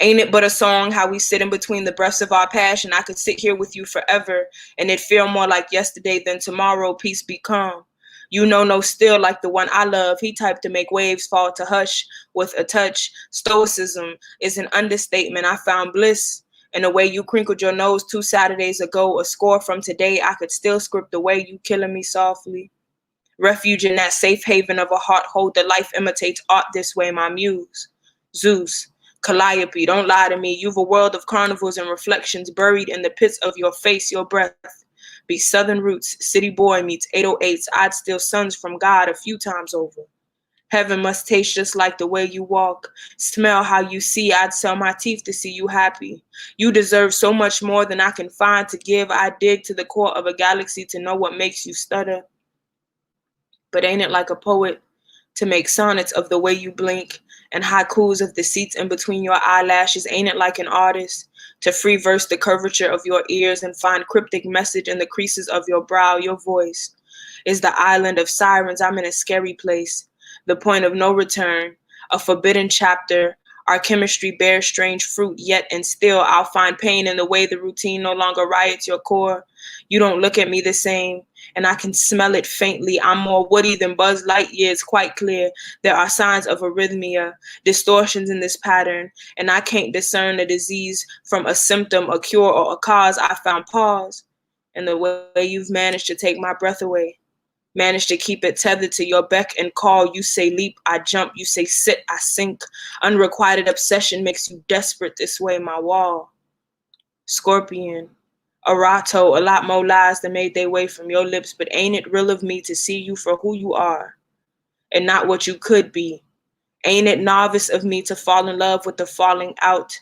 Ain't it but a song how we sit in between the breaths of our passion? I could sit here with you forever and it feel more like yesterday than tomorrow. Peace be calm. You know no still like the one I love. He typed to make waves fall to hush with a touch. Stoicism is an understatement. I found bliss in the way you crinkled your nose 2 Saturdays ago. A score from today. I could still script the way you killing me softly. Refuge in that safe haven of a heart hold that life imitates art this way. My muse, Zeus, Calliope, don't lie to me. You've a world of carnivals and reflections buried in the pits of your face. Your breath be southern roots. City boy meets 808s. I'd steal sons from God a few times over. Heaven must taste just like the way you walk. Smell how you see. I'd sell my teeth to see you happy. You deserve so much more than I can find to give. I dig to the core of a galaxy to know what makes you stutter. But ain't it like a poet to make sonnets of the way you blink and haikus of the seats in between your eyelashes? Ain't it like an artist to free verse the curvature of your ears and find cryptic message in the creases of your brow? Your voice is the island of sirens. I'm in a scary place, the point of no return, a forbidden chapter. Our chemistry bears strange fruit, yet and still I'll find pain in the way the routine no longer riots your core. You don't look at me the same, and I can smell it faintly. I'm more woody than Buzz Lightyear. It's quite clear there are signs of arrhythmia, distortions in this pattern, and I can't discern a disease from a symptom, a cure, or a cause. I found pause in the way you've managed to take my breath away. Managed to keep it tethered to your beck and call. You say leap, I jump. You say sit, I sink. Unrequited obsession makes you desperate this way, my wall. Scorpion, Arato, a lot more lies that made their way from your lips, but ain't it real of me to see you for who you are and not what you could be? Ain't it novice of me to fall in love with the falling out?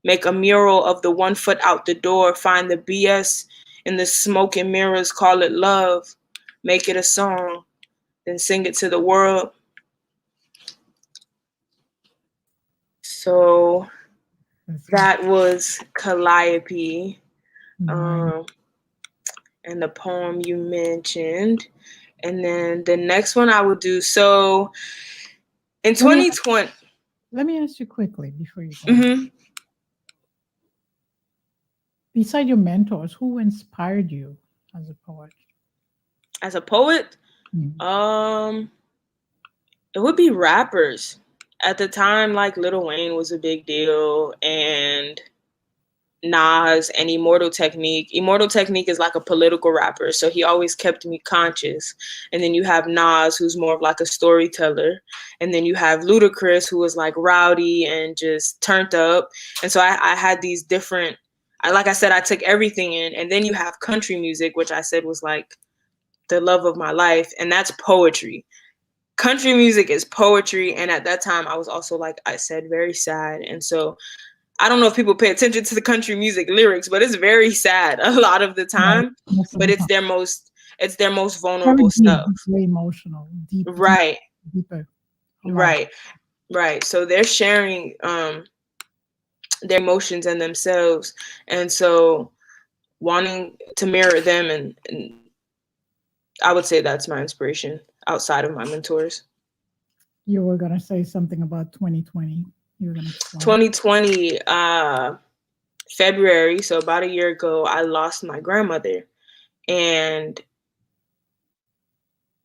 Make a mural of the 1 foot out the door, find the BS in the smoke and mirrors, call it love. Make it a song, then sing it to the world. So that was Calliope, and the poem you mentioned. And then the next one I would do. So in 2020. Let me ask you quickly before you go. Beside your mentors, who inspired you as a poet? As a poet, it would be rappers. At the time, like Lil Wayne was a big deal, and Nas and Immortal Technique. Immortal Technique is like a political rapper, so he always kept me conscious. And then you have Nas, who's more of like a storyteller. And then you have Ludacris, who was like rowdy and just turned up. And so I had these different, like I said, I took everything in. And then you have country music, which I said was like the love of my life, and that's poetry. Country music is poetry, and at that time I was also, like I said, very sad. And so I don't know if people pay attention to the country music lyrics, but it's very sad a lot of the time. Most of But the it's time. their most Very vulnerable deep, stuff. very emotional, Right, deeper. I love right, right. So they're sharing their emotions and themselves, and so wanting to mirror them, and I would say that's my inspiration outside of my mentors. You were gonna say something about 2020. You were gonna explain. 2020, February, so about a year ago, I lost my grandmother, and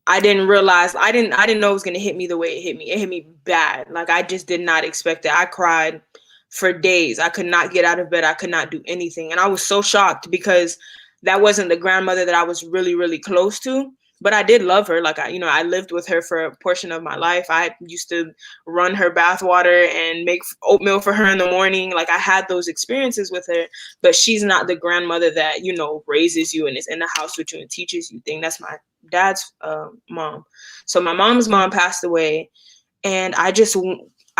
I didn't realize I didn't know it was gonna hit me the way it hit me. It hit me bad. Like I just did not expect it. I cried for days. I could not get out of bed. I could not do anything. And I was so shocked because that wasn't the grandmother that I was really, really close to. But I did love her. Like I lived with her for a portion of my life. I used to run her bath water and make oatmeal for her in the morning. Like I had those experiences with her, but she's not the grandmother that, raises you and is in the house with you and teaches you things. That's my dad's mom. So my mom's mom passed away, and I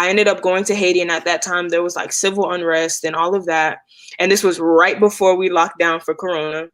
ended up going to Haiti, and at that time there was like civil unrest and all of that, and this was right before we locked down for Corona.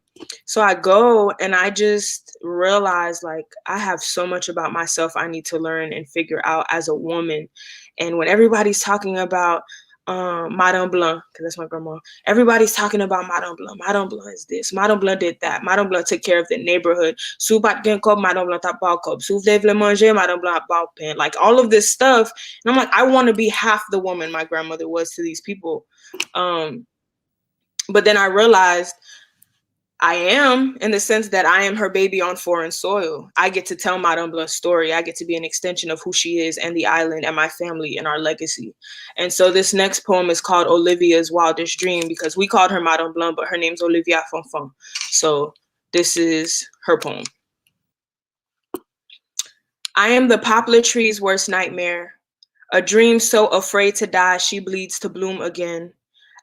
So I go and I just realized like I have so much about myself I need to learn and figure out as a woman. And when everybody's talking about Madame Blanc, because that's my grandma, everybody's talking about Madame Blanc. Madame Blanc is this. Madame Blanc did that. Madame Blanc took care of the neighborhood. Sou pat gen kob, Madame Blanc tap bao kob. Sou vle manger, Madame Blanc bao pen. Like all of this stuff. And I'm like, I want to be half the woman my grandmother was to these people. But then I realized I am, in the sense that I am her baby on foreign soil. I get to tell Madame Blanc's story. I get to be an extension of who she is and the island and my family and our legacy. And so this next poem is called Olivia's Wildest Dream, because we called her Madame Blanc, but her name's Olivia Fonfon. So this is her poem. I am the poplar tree's worst nightmare, a dream so afraid to die she bleeds to bloom again.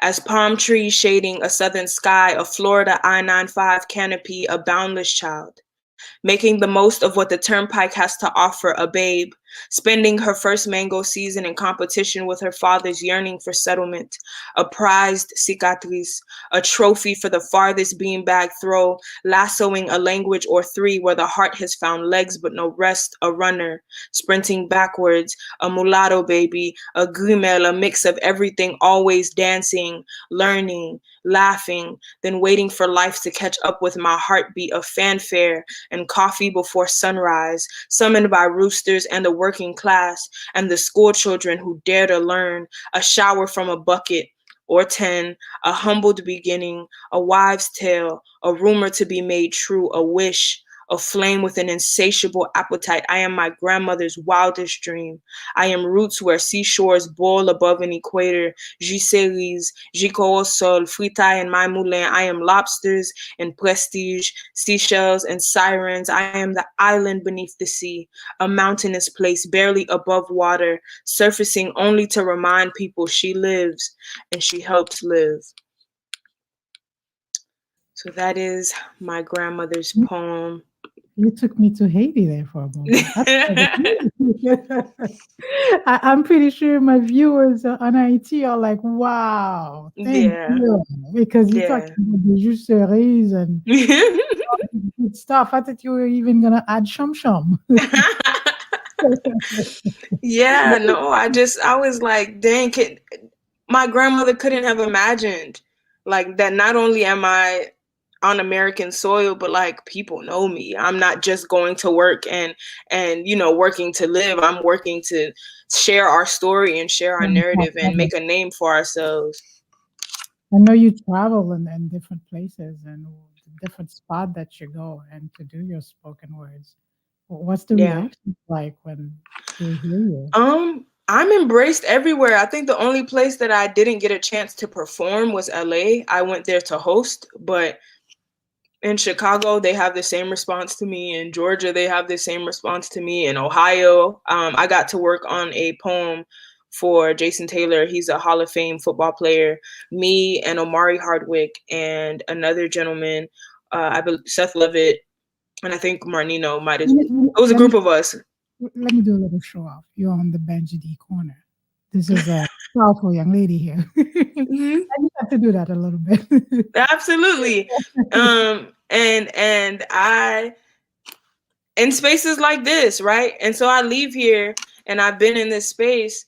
As palm trees shading a southern sky, a Florida I-95 canopy, a boundless child, making the most of what the turnpike has to offer, a babe, spending her first mango season in competition with her father's yearning for settlement, a prized cicatrice, a trophy for the farthest beanbag throw, lassoing a language or three where the heart has found legs but no rest, a runner, sprinting backwards, a mulatto baby, a gumel, a mix of everything, always dancing, learning, laughing, then waiting for life to catch up with my heartbeat, of fanfare and coffee before sunrise, summoned by roosters and the working class and the school children who dare to learn, a shower from a bucket or 10, a humbled beginning, a wives' tale, a rumor to be made true, a wish, a flame with an insatiable appetite. I am my grandmother's wildest dream. I am roots where seashores boil above an equator. Giseries, Gico au sol, fritaille and my moulin. I am lobsters and prestige, seashells and sirens. I am the island beneath the sea, a mountainous place barely above water, surfacing only to remind people she lives and she helps live. So that is my grandmother's poem. You took me to Haiti there for a moment. I'm pretty sure my viewers on Haiti are like, wow, thank you. Because you're talking about the juiceries and good stuff. I thought you were even going to add shum. Yeah, no, I was like, dang, my grandmother couldn't have imagined like that. Not only am I on American soil, but like people know me. I'm not just going to work and working to live. I'm working to share our story and share our narrative and make a name for ourselves. I know you travel in different places and different spot that you go and to do your spoken words. What's the reaction like when they hear you? I'm embraced everywhere. I think the only place that I didn't get a chance to perform was LA. I went there to host, but in Chicago, they have the same response to me. In Georgia, they have the same response to me. In Ohio, I got to work on a poem for Jason Taylor. He's a Hall of Fame football player. Me and Omari Hardwick and another gentleman, I believe Seth Levitt, and I think Marnino might as well. It was a group of us. Let me do a little show off. You're on the BenjyDe corner. This is a powerful young lady here. Hmm. I just have to do that a little bit. Absolutely. And I, in spaces like this, right? And so I leave here and I've been in this space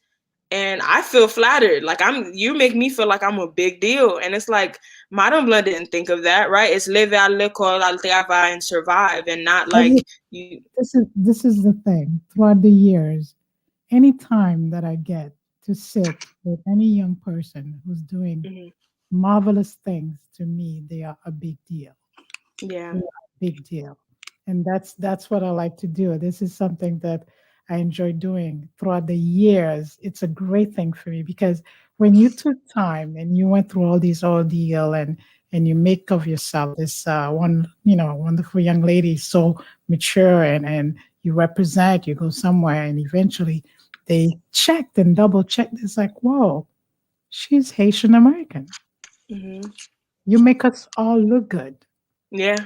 and I feel flattered. Like you make me feel like I'm a big deal. And it's like, Madame Blanc didn't think of that, right? It's live à l'école, al travail, and survive, and not like you. This is the thing. Throughout the years, any time that I get to sit with any young person who's doing Mhm. marvelous things, to me, they are a big deal. Yeah. They are a big deal. And that's what I like to do. This is something that I enjoy doing throughout the years. It's a great thing for me because when you took time and you went through all these ordeal and you make of yourself this wonderful young lady, so mature and you represent, you go somewhere and eventually they checked and double checked. It's like, whoa, she's Haitian American. Hmm. You make us all look good. Yeah.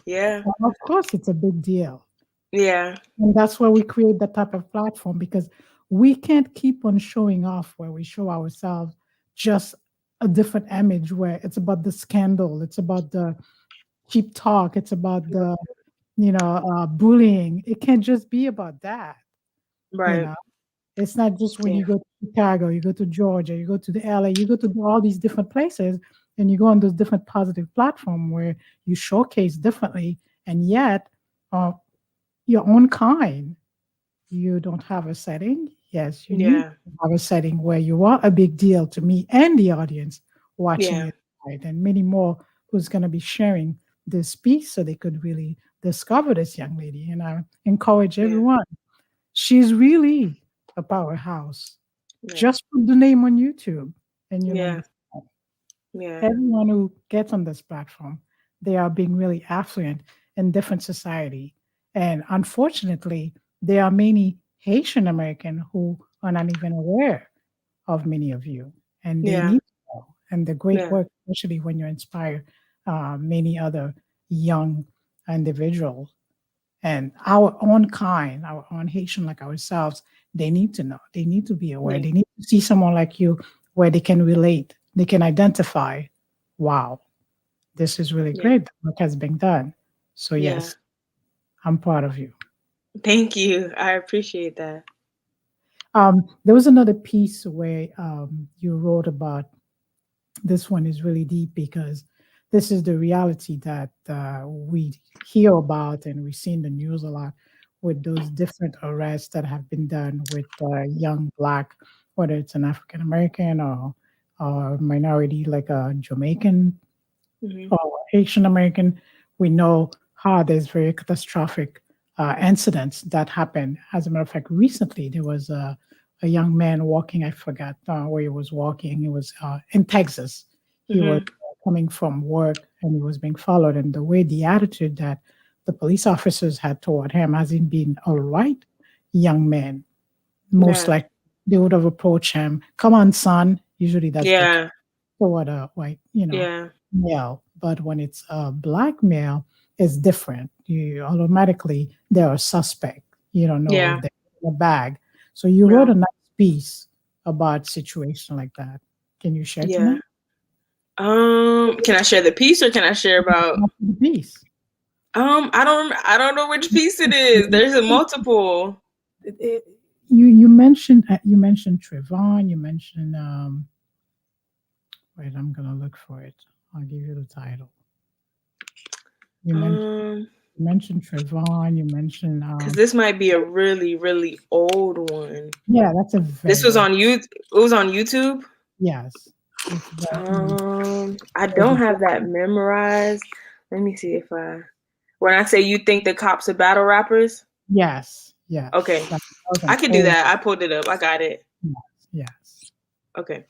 Yeah. Well, of course, it's a big deal. Yeah. And that's why we create that type of platform because we can't keep on showing off where we show ourselves just a different image where it's about the scandal, it's about the cheap talk, it's about the bullying. It can't just be about that. You Right. know, it's not just when Yeah. you go to Chicago, you go to Georgia, you go to the LA, you go to all these different places, and you go on those different positive platform where you showcase differently, and yet uh, your own kind. You don't have a setting. Yes, you need Yeah. to have a setting where you are a big deal to me and the audience watching Yeah. it, right? And many more who's going to be sharing this piece so they could really discover this young lady. And I encourage Yeah. everyone. She's really a powerhouse. Yeah. Just put the name on YouTube and you'll Yeah. understand. Yeah. Everyone who gets on this platform, they are being really affluent in different society. And unfortunately, there are many Haitian American who are not even aware of many of you, and they Yeah. need to know. And the great Yeah. work, especially when you inspire many other young individuals and our own kind, our own Haitian like ourselves, they need to know. They need to be aware. Yeah. They need to see someone like you where they can relate. They can identify, wow, this is really Yeah. great. The work has been done. So Yeah. yes, I'm proud of you. Thank you. I appreciate that. There was another piece where you wrote about this one is really deep because this is the reality that we hear about and we see in the news a lot with those different arrests that have been done with young black, whether it's an African American or minority like a Jamaican Hmm. or Asian American. We know how there's very catastrophic incidents that happen. As a matter of fact, recently there was a young man walking. I forgot where he was walking. He was in Texas. He was Hmm. coming from work and he was being followed. And the way the attitude that the police officers had toward him, as in being a right young man, most Yeah. like they would have approached him. Come on, son. Usually that's the Yeah. toward a white, Yeah. male. But when it's a black male, it's different. You automatically they're a suspect. You don't know if Yeah. they're in a bag. So you wrote Yeah. a nice piece about situation like that. Can you share Yeah. tonight? Can I share the piece or can I share about The piece. I don't know which piece it is. There's a multiple. You mentioned Trayvon. You mentioned wait. I'm gonna look for it. I'll give you the title. You mentioned Um, you mentioned Trayvon. You mentioned because this might be a really, really old one. yeah. That's a This very was old. on you. It was on YouTube. Yes. It's I don't have that memorized. Let me see if I. When I say you think the cops are battle rappers, yes, yes. okay, That was I an could do old that. I pulled it up. I got it. yes. Okay.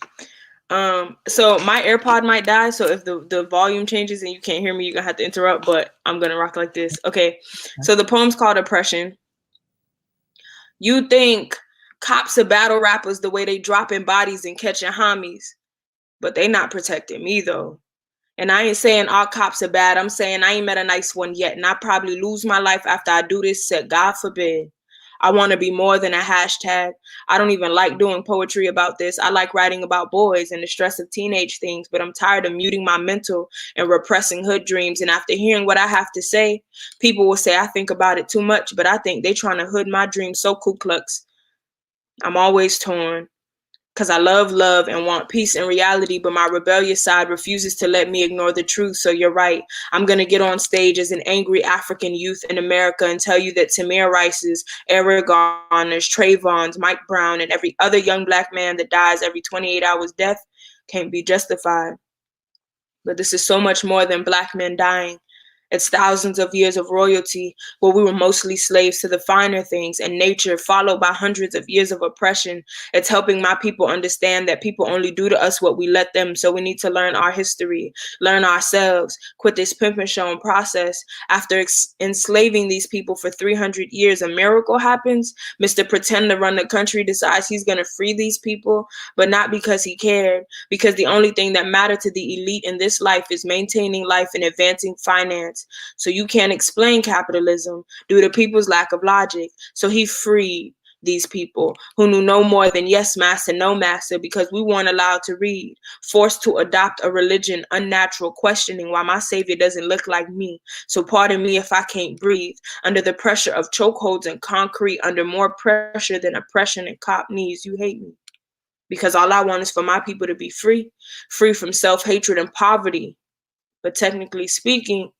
So my AirPod might die. So if the volume changes and you can't hear me, you're gonna have to interrupt. But I'm gonna rock like this. Okay. So the poem's called Oppression. You think cops are battle rappers the way they dropping bodies and catching homies, but they not protecting me though. And I ain't saying all cops are bad. I'm saying I ain't met a nice one yet. And I probably lose my life after I do this set. God forbid. I want to be more than a hashtag. I don't even like doing poetry about this. I like writing about boys and the stress of teenage things, but I'm tired of muting my mental and repressing hood dreams. And after hearing what I have to say, people will say I think about it too much, but I think they trying to hood my dreams so Ku Klux. I'm always torn. Because I love and want peace and reality, but my rebellious side refuses to let me ignore the truth. So you're right. I'm going to get on stage as an angry African youth in America and tell you that Tamir Rice's, Eric Garner's, Trayvon's, Mike Brown, and every other young Black man that dies every 28 hours death can't be justified. But this is so much more than Black men dying. It's thousands of years of royalty where we were mostly slaves to the finer things and nature, followed by hundreds of years of oppression. It's helping my people understand that people only do to us what we let them. So we need to learn our history, learn ourselves, quit this pimp and show process. After enslaving these people for 300 years, a miracle happens. Mr. Pretend to run the country decides he's going to free these people, but not because he cared, because the only thing that mattered to the elite in this life is maintaining life and advancing finance. So you can't explain capitalism due to people's lack of logic. So he freed these people who knew no more than yes, master, no master, because we weren't allowed to read, forced to adopt a religion, unnatural, questioning why my savior doesn't look like me. So pardon me if I can't breathe under the pressure of chokeholds and concrete, under more pressure than oppression and cop knees. You hate me because all I want is for my people to be free, free from self-hatred and poverty. But technically speaking,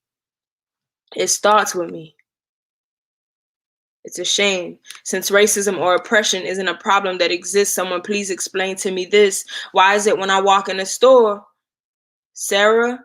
it starts with me. It's a shame. Since racism or oppression isn't a problem that exists, someone please explain to me this. Why is it when I walk in a store, Sarah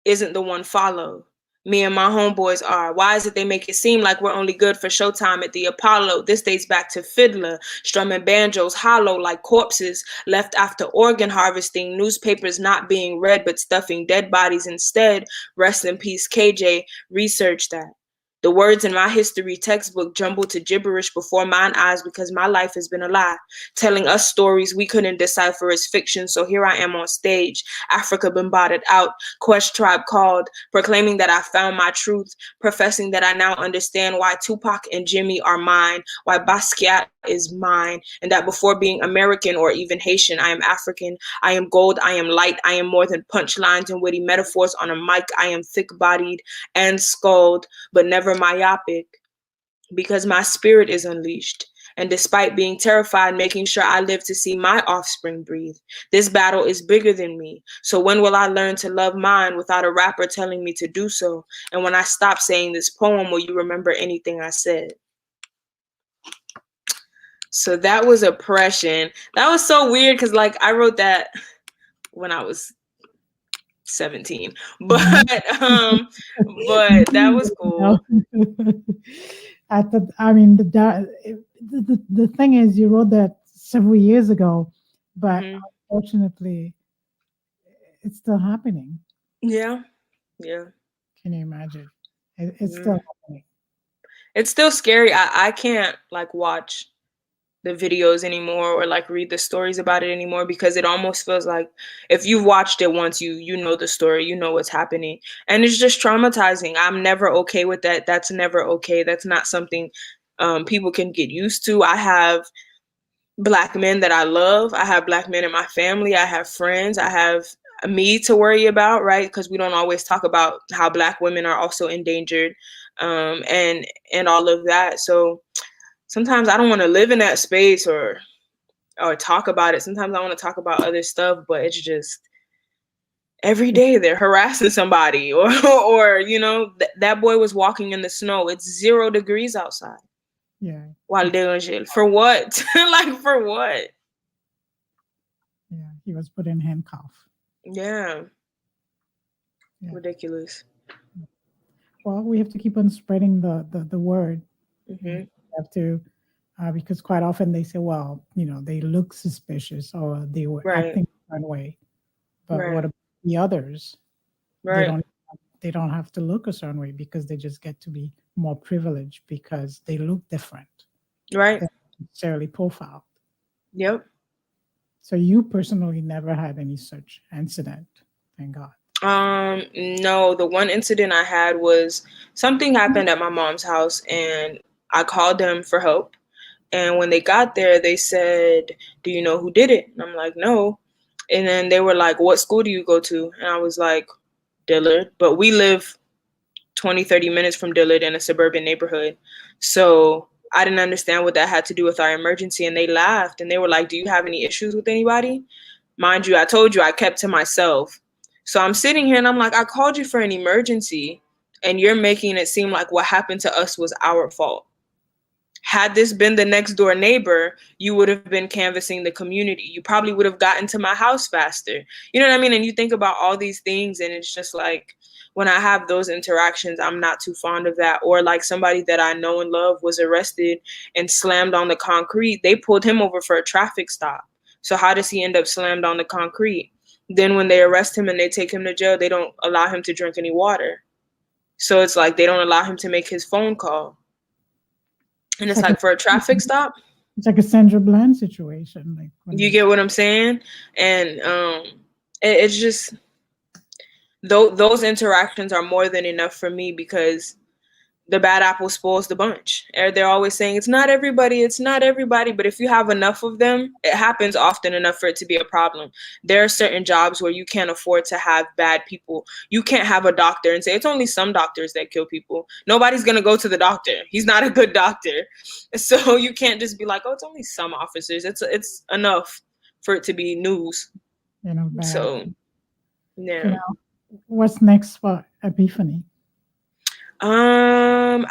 isn't the one followed? Me and my homeboys are. Why is it they make it seem like we're only good for showtime at the Apollo? This dates back to Fiddler, strumming banjos hollow like corpses left after organ harvesting, newspapers not being read but stuffing dead bodies instead. Rest in peace, KJ. Research that. The words in my history textbook jumbled to gibberish before mine eyes because my life has been a lie, telling us stories we couldn't decipher as fiction. So here I am on stage, Africa bombarded out, Quest Tribe called, proclaiming that I found my truth, professing that I now understand why Tupac and Jimmy are mine, why Basquiat is mine, and that before being American or even Haitian, I am African. I am gold, I am light, I am more than punchlines and witty metaphors on a mic. I am thick-bodied and skulled, but never myopic, because my spirit is unleashed. And despite being terrified, making sure I live to see my offspring breathe. This battle is bigger than me. So when will I learn to love mine without a rapper telling me to do so? And when I stop saying this poem, will you remember anything I said? So that was oppression. That was so weird because like I wrote that when I was 17, but that was cool. I mean, the thing is, you wrote that several years ago, but unfortunately, it's still happening. Yeah. Can you imagine? It's still happening. It's still scary. I can't like watch the videos anymore or like read the stories about it anymore because it almost feels like if you've watched it once, you know the story, you know what's happening, and it's just traumatizing. I'm never okay with that. That's never okay. That's not something people can get used to. I have Black men that I love. I have Black men in my family. I have friends. I have me to worry about, right? Because we don't always talk about how Black women are also endangered, and all of that. So sometimes I don't want to live in that space or talk about it. Sometimes I want to talk about other stuff, but it's just every day they're harassing somebody or you know, that boy was walking in the snow. It's 0 degrees outside. Yeah. While they're in jail. For what? Like for what? Yeah, he was put in handcuff. Yeah. Ridiculous. Well, we have to keep on spreading the word. We have to, because quite often they say, well, you know, they look suspicious or they were acting a certain way. But what about the others? They don't have to look a certain way because they just get to be more privileged because they look different. Right. They're not necessarily profiled. Yep. So you personally never had any such incident, thank God. No, the one incident I had was something happened at my mom's house and I called them for help. And when they got there, they said, "Do you know who did it?" And I'm like, "No." And then they were like, "What school do you go to?" And I was like, "Dillard." But we live 20, 30 minutes from Dillard in a suburban neighborhood. So I didn't understand what that had to do with our emergency. And they laughed and they were like, "Do you have any issues with anybody?" Mind you, I told you I kept to myself. So I'm sitting here and I'm like, I called you for an emergency and you're making it seem like what happened to us was our fault. Had this been the next door neighbor, you would have been canvassing the community. You probably would have gotten to my house faster. You know what I mean? And you think about all these things and it's just like, when I have those interactions, I'm not too fond of that. Or like somebody that I know and love was arrested and slammed on the concrete. They pulled him over for a traffic stop. So how does he end up slammed on the concrete? Then when they arrest him and they take him to jail, they don't allow him to drink any water. So it's like they don't allow him to make his phone call. And it's like for a traffic stop. It's like a Sandra Bland situation. Like you get what I'm saying? And it's just those interactions are more than enough for me, because the bad apple spoils the bunch. They're always saying it's not everybody, but if you have enough of them, it happens often enough for it to be a problem. There are certain jobs where you can't afford to have bad people. You can't have a doctor and say it's only some doctors that kill people. Nobody's going to go to the doctor. He's not a good doctor. So you can't just be like, oh, it's only some officers. It's enough for it to be news. Bad. So, yeah. What's next for Epiphany? I'm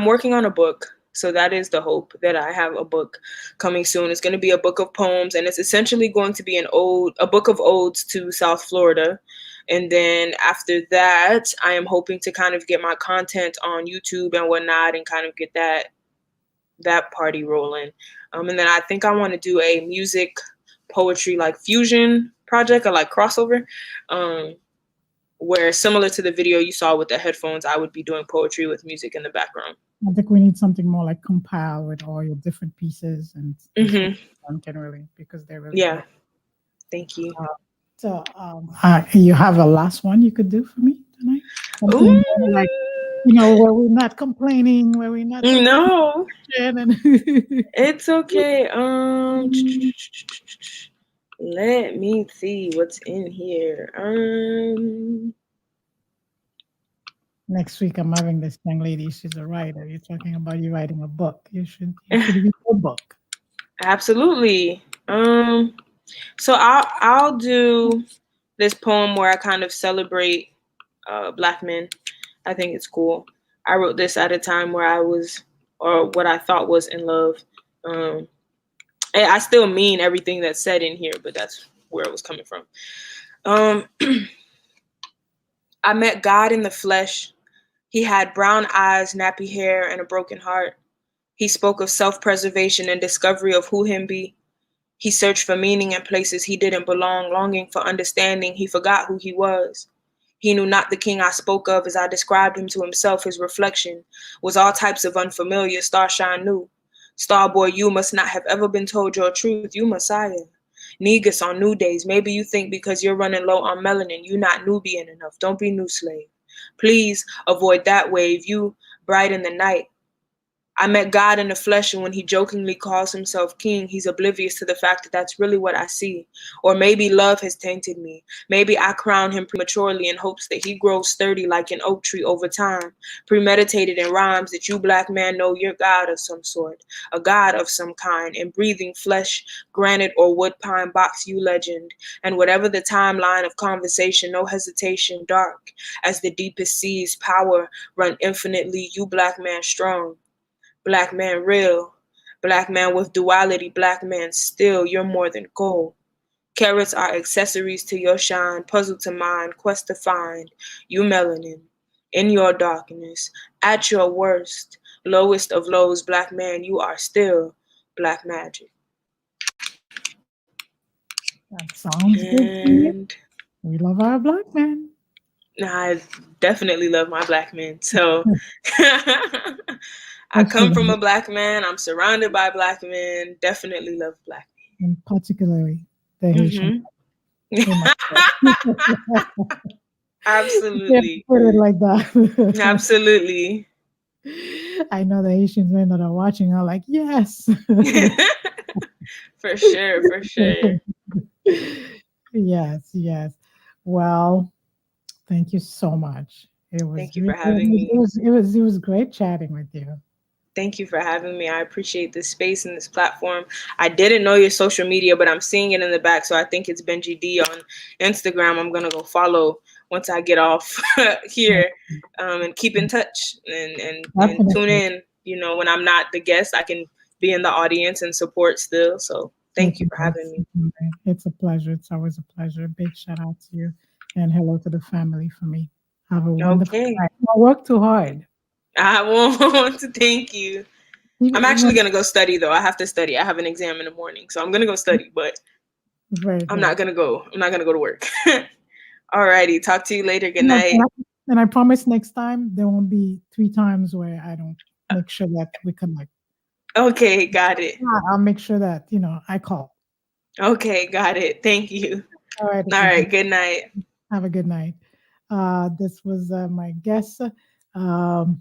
working on a book. So that is the hope, that I have a book coming soon. It's going to be a book of poems, and it's essentially going to be a book of odes to South Florida. And then after that, I am hoping to kind of get my content on YouTube and whatnot and kind of get that party rolling. And then I think I want to do a music poetry like fusion project, or like crossover. Where, similar to the video you saw with the headphones, I would be doing poetry with music in the background. I think we need something more like compile with all your different pieces and generally, because they're really yeah. Good. Thank you. So you have a last one you could do for me tonight? Something like, where we're not complaining, where we're not. No, it's okay. Let me see what's in here. Next week, I'm having this young lady. She's a writer. You're talking about you writing a book. You should read a book. Absolutely. So I'll do this poem where I kind of celebrate Black men. I think it's cool. I wrote this at a time where I was, or what I thought was, in love. I still mean everything that's said in here, but that's where it was coming from. I met God in the flesh. He had brown eyes, nappy hair, and a broken heart. He spoke of self-preservation and discovery of who him be. He searched for meaning in places he didn't belong, longing for understanding. He forgot who he was. He knew not the king I spoke of as I described him to himself. His reflection was all types of unfamiliar. Starshine knew. Starboy, you must not have ever been told your truth. You Messiah. Negus on new days. Maybe you think because you're running low on melanin, you not Nubian enough. Don't be new slave. Please avoid that wave. You bright in the night. I met God in the flesh, and when he jokingly calls himself king, he's oblivious to the fact that that's really what I see. Or maybe love has tainted me. Maybe I crown him prematurely in hopes that he grows sturdy like an oak tree over time, premeditated in rhymes that you Black man know you're God of some sort, a God of some kind, in breathing flesh, granite or wood pine box you legend. And whatever the timeline of conversation, no hesitation, dark as the deepest seas, power run infinitely, you Black man strong. Black man real, Black man with duality, Black man still, you're more than gold. Carrots are accessories to your shine, puzzle to mind, quest to find, you melanin. In your darkness, at your worst, lowest of lows, Black man, you are still Black magic. That sounds good. We love our Black men. I definitely love my Black men, so... I come from a Black man. I'm surrounded by Black men. Definitely love Black men. And particularly the Haitian. Absolutely. Put it like that. Absolutely. I know the Haitians men that are watching are like, yes. For sure, for sure. Yes, yes. Well, thank you so much. It was Thank you really, for having me. it was great chatting with you. Thank you for having me. I appreciate this space and this platform. I didn't know your social media, but I'm seeing it in the back. So I think it's BenjyDe on Instagram. I'm going to go follow once I get off here, and keep in touch and tune Definitely. in. You know, when I'm not the guest, I can be in the audience and support still. So thank It's you a, for having me. it's a pleasure. It's always a pleasure. Big shout out to you and hello to the family for me. Have a wonderful Okay. night. Don't work too hard. I want to thank you. I'm actually Very going to go study, though. I have to study. I have an exam in the morning. So I'm going to go study, but I'm good. not going to go. I'm not going to go to work. Alrighty. Talk to you later. Good And I, night. and I promise next time there won't be 3 times where I don't make sure that we connect. Okay. Got it. I'll make sure that, I call. Okay. Got it. Thank you. All right. All right. Good night. Have a good night. This was my guest, Amorette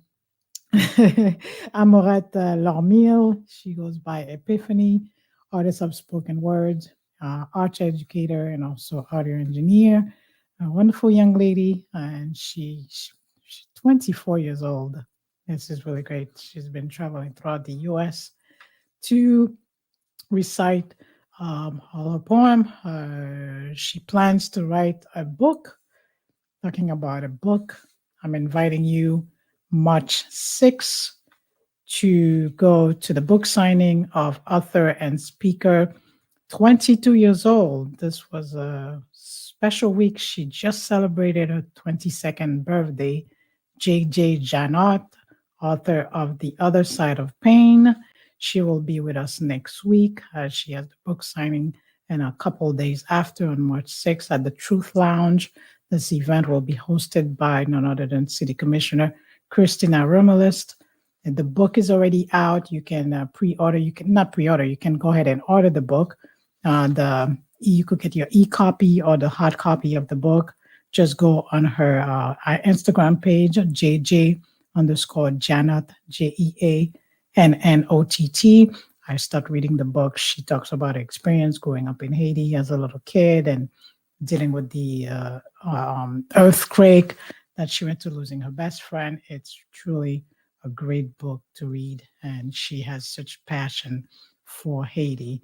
Lormil. She goes by Epiphany, artist of spoken words, arts educator, and also audio engineer. A wonderful young lady, and she's 24 years old. This is really great. She's been traveling throughout the U.S. to recite all her poem. She plans to write a book, talking about a book. I'm inviting you March 6th to go to the book signing of author and speaker, 22 years old. This was a special week. She just celebrated her 22nd birthday. J.J. Janot, author of The Other Side of Pain. She will be with us next week. She has the book signing and a couple of days after on March 6th at the Truth Lounge. This event will be hosted by none other than City Commissioner Christina Romalist. The book is already out. You can pre-order. You can not pre-order. You can go ahead and order the book. You could get your e-copy or the hard copy of the book. Just go on her Instagram page, JJ_Janot, JEANNOTT. I start reading the book. She talks about her experience growing up in Haiti as a little kid and dealing with the earthquake that she went to, losing her best friend. It's truly a great book to read, and she has such passion for Haiti.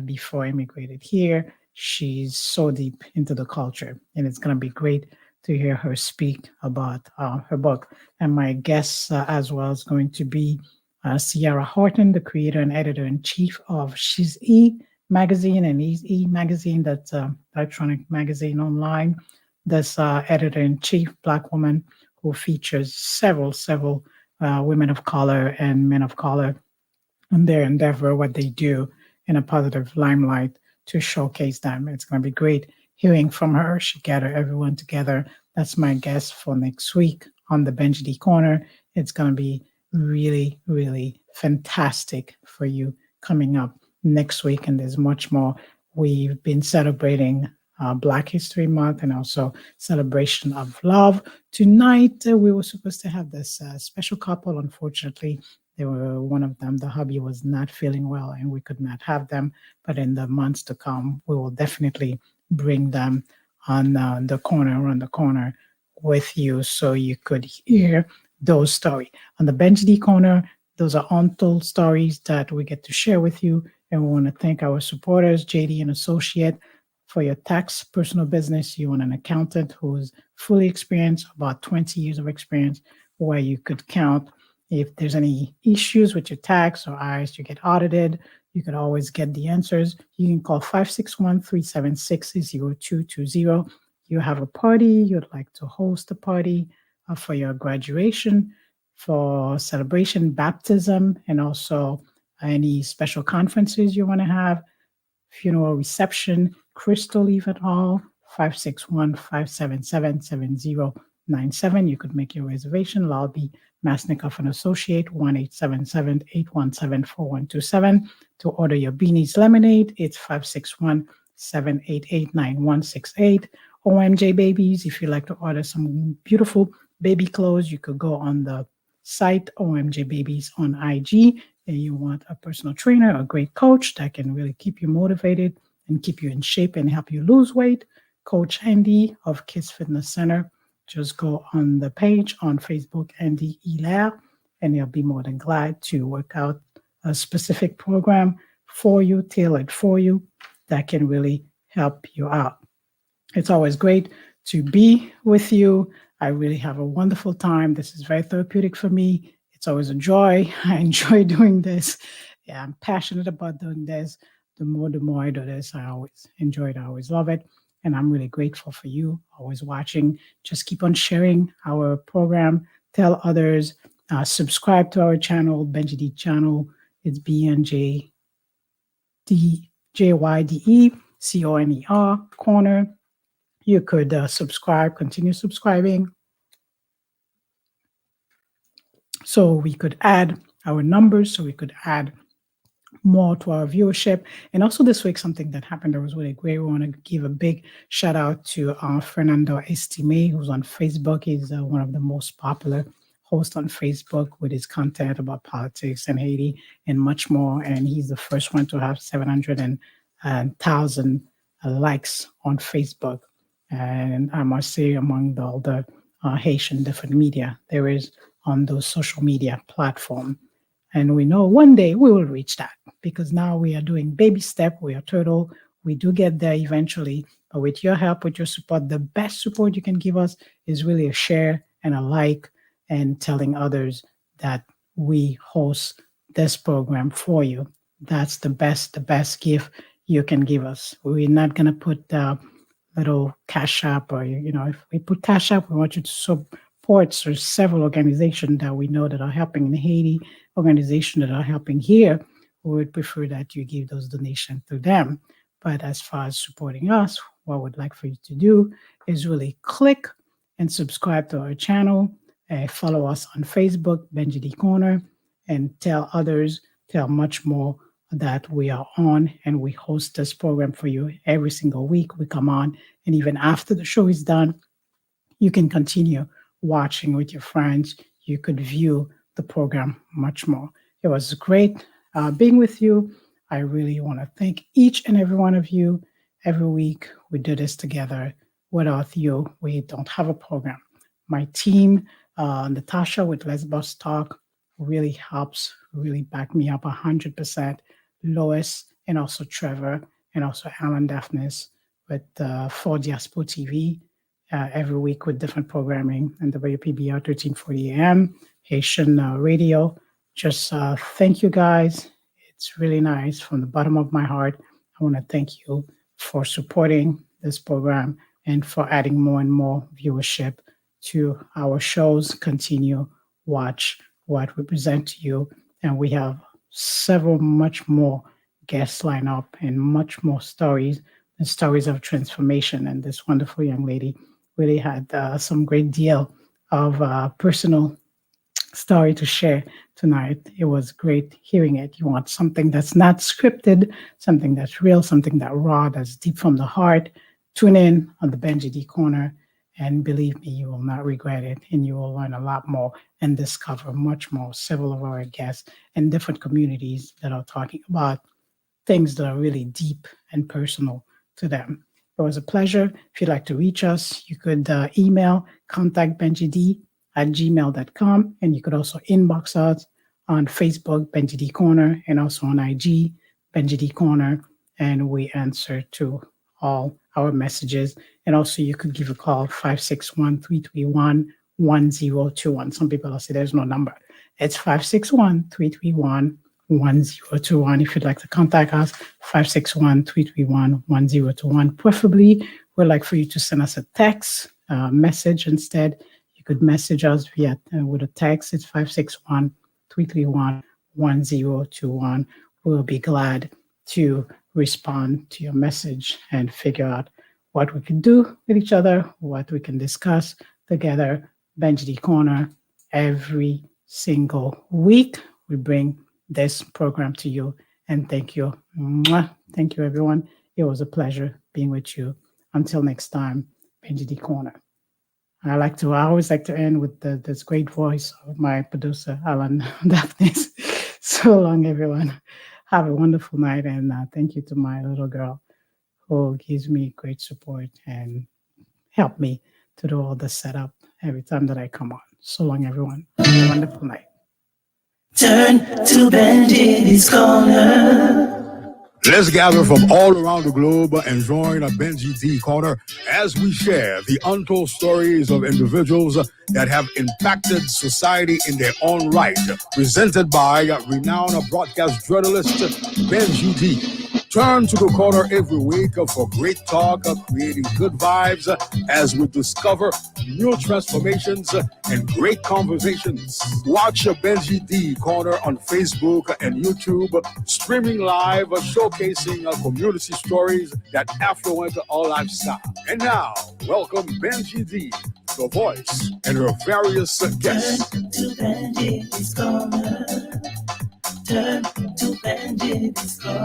Before immigrated here, she's so deep into the culture, and it's going to be great to hear her speak about her book. And my guest as well is going to be Sierra Horton, the creator and editor-in-chief of She's E magazine and E magazine, that's electronic magazine online. This editor-in-chief, Black woman, who features several women of color and men of color in their endeavor, what they do in a positive limelight to showcase them. It's going to be great hearing from her. She gathered everyone together. That's my guest for next week on the BenjyDe Corner. It's going to be really, really fantastic for you coming up next week, and there's much more. We've been celebrating Black History Month and also celebration of love. Tonight, we were supposed to have this special couple. Unfortunately, they were one of them. The hubby was not feeling well and we could not have them. But in the months to come, we will definitely bring them on the corner, around the corner with you so you could hear those stories. On the BenjyDe Corner, those are untold stories that we get to share with you. And we want to thank our supporters, JD and Associate. For your tax personal business, you want an accountant who's fully experienced, about 20 years of experience, where you could count if there's any issues with your tax or IRS, you get audited, you can always get the answers. You can call 561-376-0220. You have a party, you'd like to host a party for your graduation, for celebration, baptism, and also any special conferences you want to have, funeral reception, Crystal Event Hall, 561-577-7097. You could make your reservation. Lobby Masnikoff and Associate, 1-877-817-4127. To order your Beanie's Lemonade, it's 561-788-9168. OMJ Babies, if you'd like to order some beautiful baby clothes, you could go on the site, OMJ Babies on IG, and you want a personal trainer, a great coach that can really keep you motivated and keep you in shape and help you lose weight, Coach Andy of Kids Fitness Center. Just go on the page on Facebook, Andy Hilaire, and he'll be more than glad to work out a specific program for you, tailored for you, that can really help you out. It's always great to be with you. I really have a wonderful time. This is very therapeutic for me. It's always a joy. I enjoy doing this. Yeah, I'm passionate about doing this. The more I do this, I always enjoy it. I always love it. And I'm really grateful for you always watching. Just keep on sharing our program. Tell others. Subscribe to our channel, BenjyDe channel. It's BenjyDe, CONER, corner. You could subscribe, continue subscribing, so we could add our numbers, so we could add more to our viewership. And also this week, something that happened that was really great. We want to give a big shout out to Fernando Estime, who's on Facebook. He's one of the most popular hosts on Facebook with his content about politics and Haiti and much more. And he's the first one to have 700,000 likes on Facebook. And I must say, among all the Haitian different media there is on those social media platforms. And we know one day we will reach that, because now we are doing baby step. We are turtle. We do get there eventually. But with your help, with your support, the best support you can give us is really a share and a like and telling others that we host this program for you. That's the best gift you can give us. We're not going to put little Cash App, or, if we put Cash App, we want you to support several organizations that we know that are helping in Haiti, organizations that are helping here. We would prefer that you give those donations to them. But as far as supporting us, what we'd like for you to do is really click and subscribe to our channel. Follow us on Facebook, BenjyDe Corner, and tell others, tell much more that we are on, and we host this program for you every single week. We come on, and even after the show is done, you can continue watching with your friends. You could view the program much more. It was great being with you. I really want to thank each and every one of you. Every week we do this together. Without you, we don't have a program. My team, Natasha with Let's Bus Talk, really helps, really back me up 100%. Lois, and also Trevor, and also Alan Daphnis with For Diaspora TV every week with different programming, and WPBR 1340 AM, Haitian radio. Just thank you guys. It's really nice from the bottom of my heart. I want to thank you for supporting this program and for adding more and more viewership to our shows. Continue, watch what we present to you, and we have several much more guests line up and much more stories and stories of transformation. And this wonderful young lady really had some great deal of personal story to share tonight. It was great hearing it. You want something that's not scripted, something that's real, something that raw, that's deep from the heart. Tune in on the BenjyDe Corner, and believe me, you will not regret it, and you will learn a lot more and discover much more. Several of our guests in different communities that are talking about things that are really deep and personal to them. It was a pleasure. If you'd like to reach us, you could email contactbenjyde@gmail.com, and you could also inbox us on Facebook, BenjyDe Corner, and also on IG, BenjyDe Corner, and we answer to all our messages. And also you could give a call, 561-331-1021. Some people will say there's no number. It's 561-331-1021. If you'd like to contact us, 561-331-1021. Preferably, we'd like for you to send us a text message instead. You could message us via with a text. It's 561-331-1021. We'll be glad to respond to your message and figure out what we can do with each other, what we can discuss together. BenjyDe Corner, every single week we bring this program to you, and thank you. Thank you, everyone. It was a pleasure being with you. Until next time, BenjyDe Corner. I always like to end with this great voice of my producer, Alan Daphnis. So long, everyone. Have a wonderful night, and thank you to my little girl who gives me great support and help me to do all the setup every time that I come on. So long, everyone. Have a wonderful night. Turn to BenjyDe's Corner. Let's gather from all around the globe and join a BenjyDe Corner as we share the untold stories of individuals that have impacted society in their own right. Presented by renowned broadcast journalist BenjyDe. Turn to the corner every week for great talk, creating good vibes as we discover new transformations and great conversations. Watch BenjyDe Corner on Facebook and YouTube, streaming live, showcasing community stories that affluence our lifestyle. And now, welcome BenjyDe, the voice, and her various guests. Turn to BenjyDe's Corner. Turn to BenjyDe's Corner.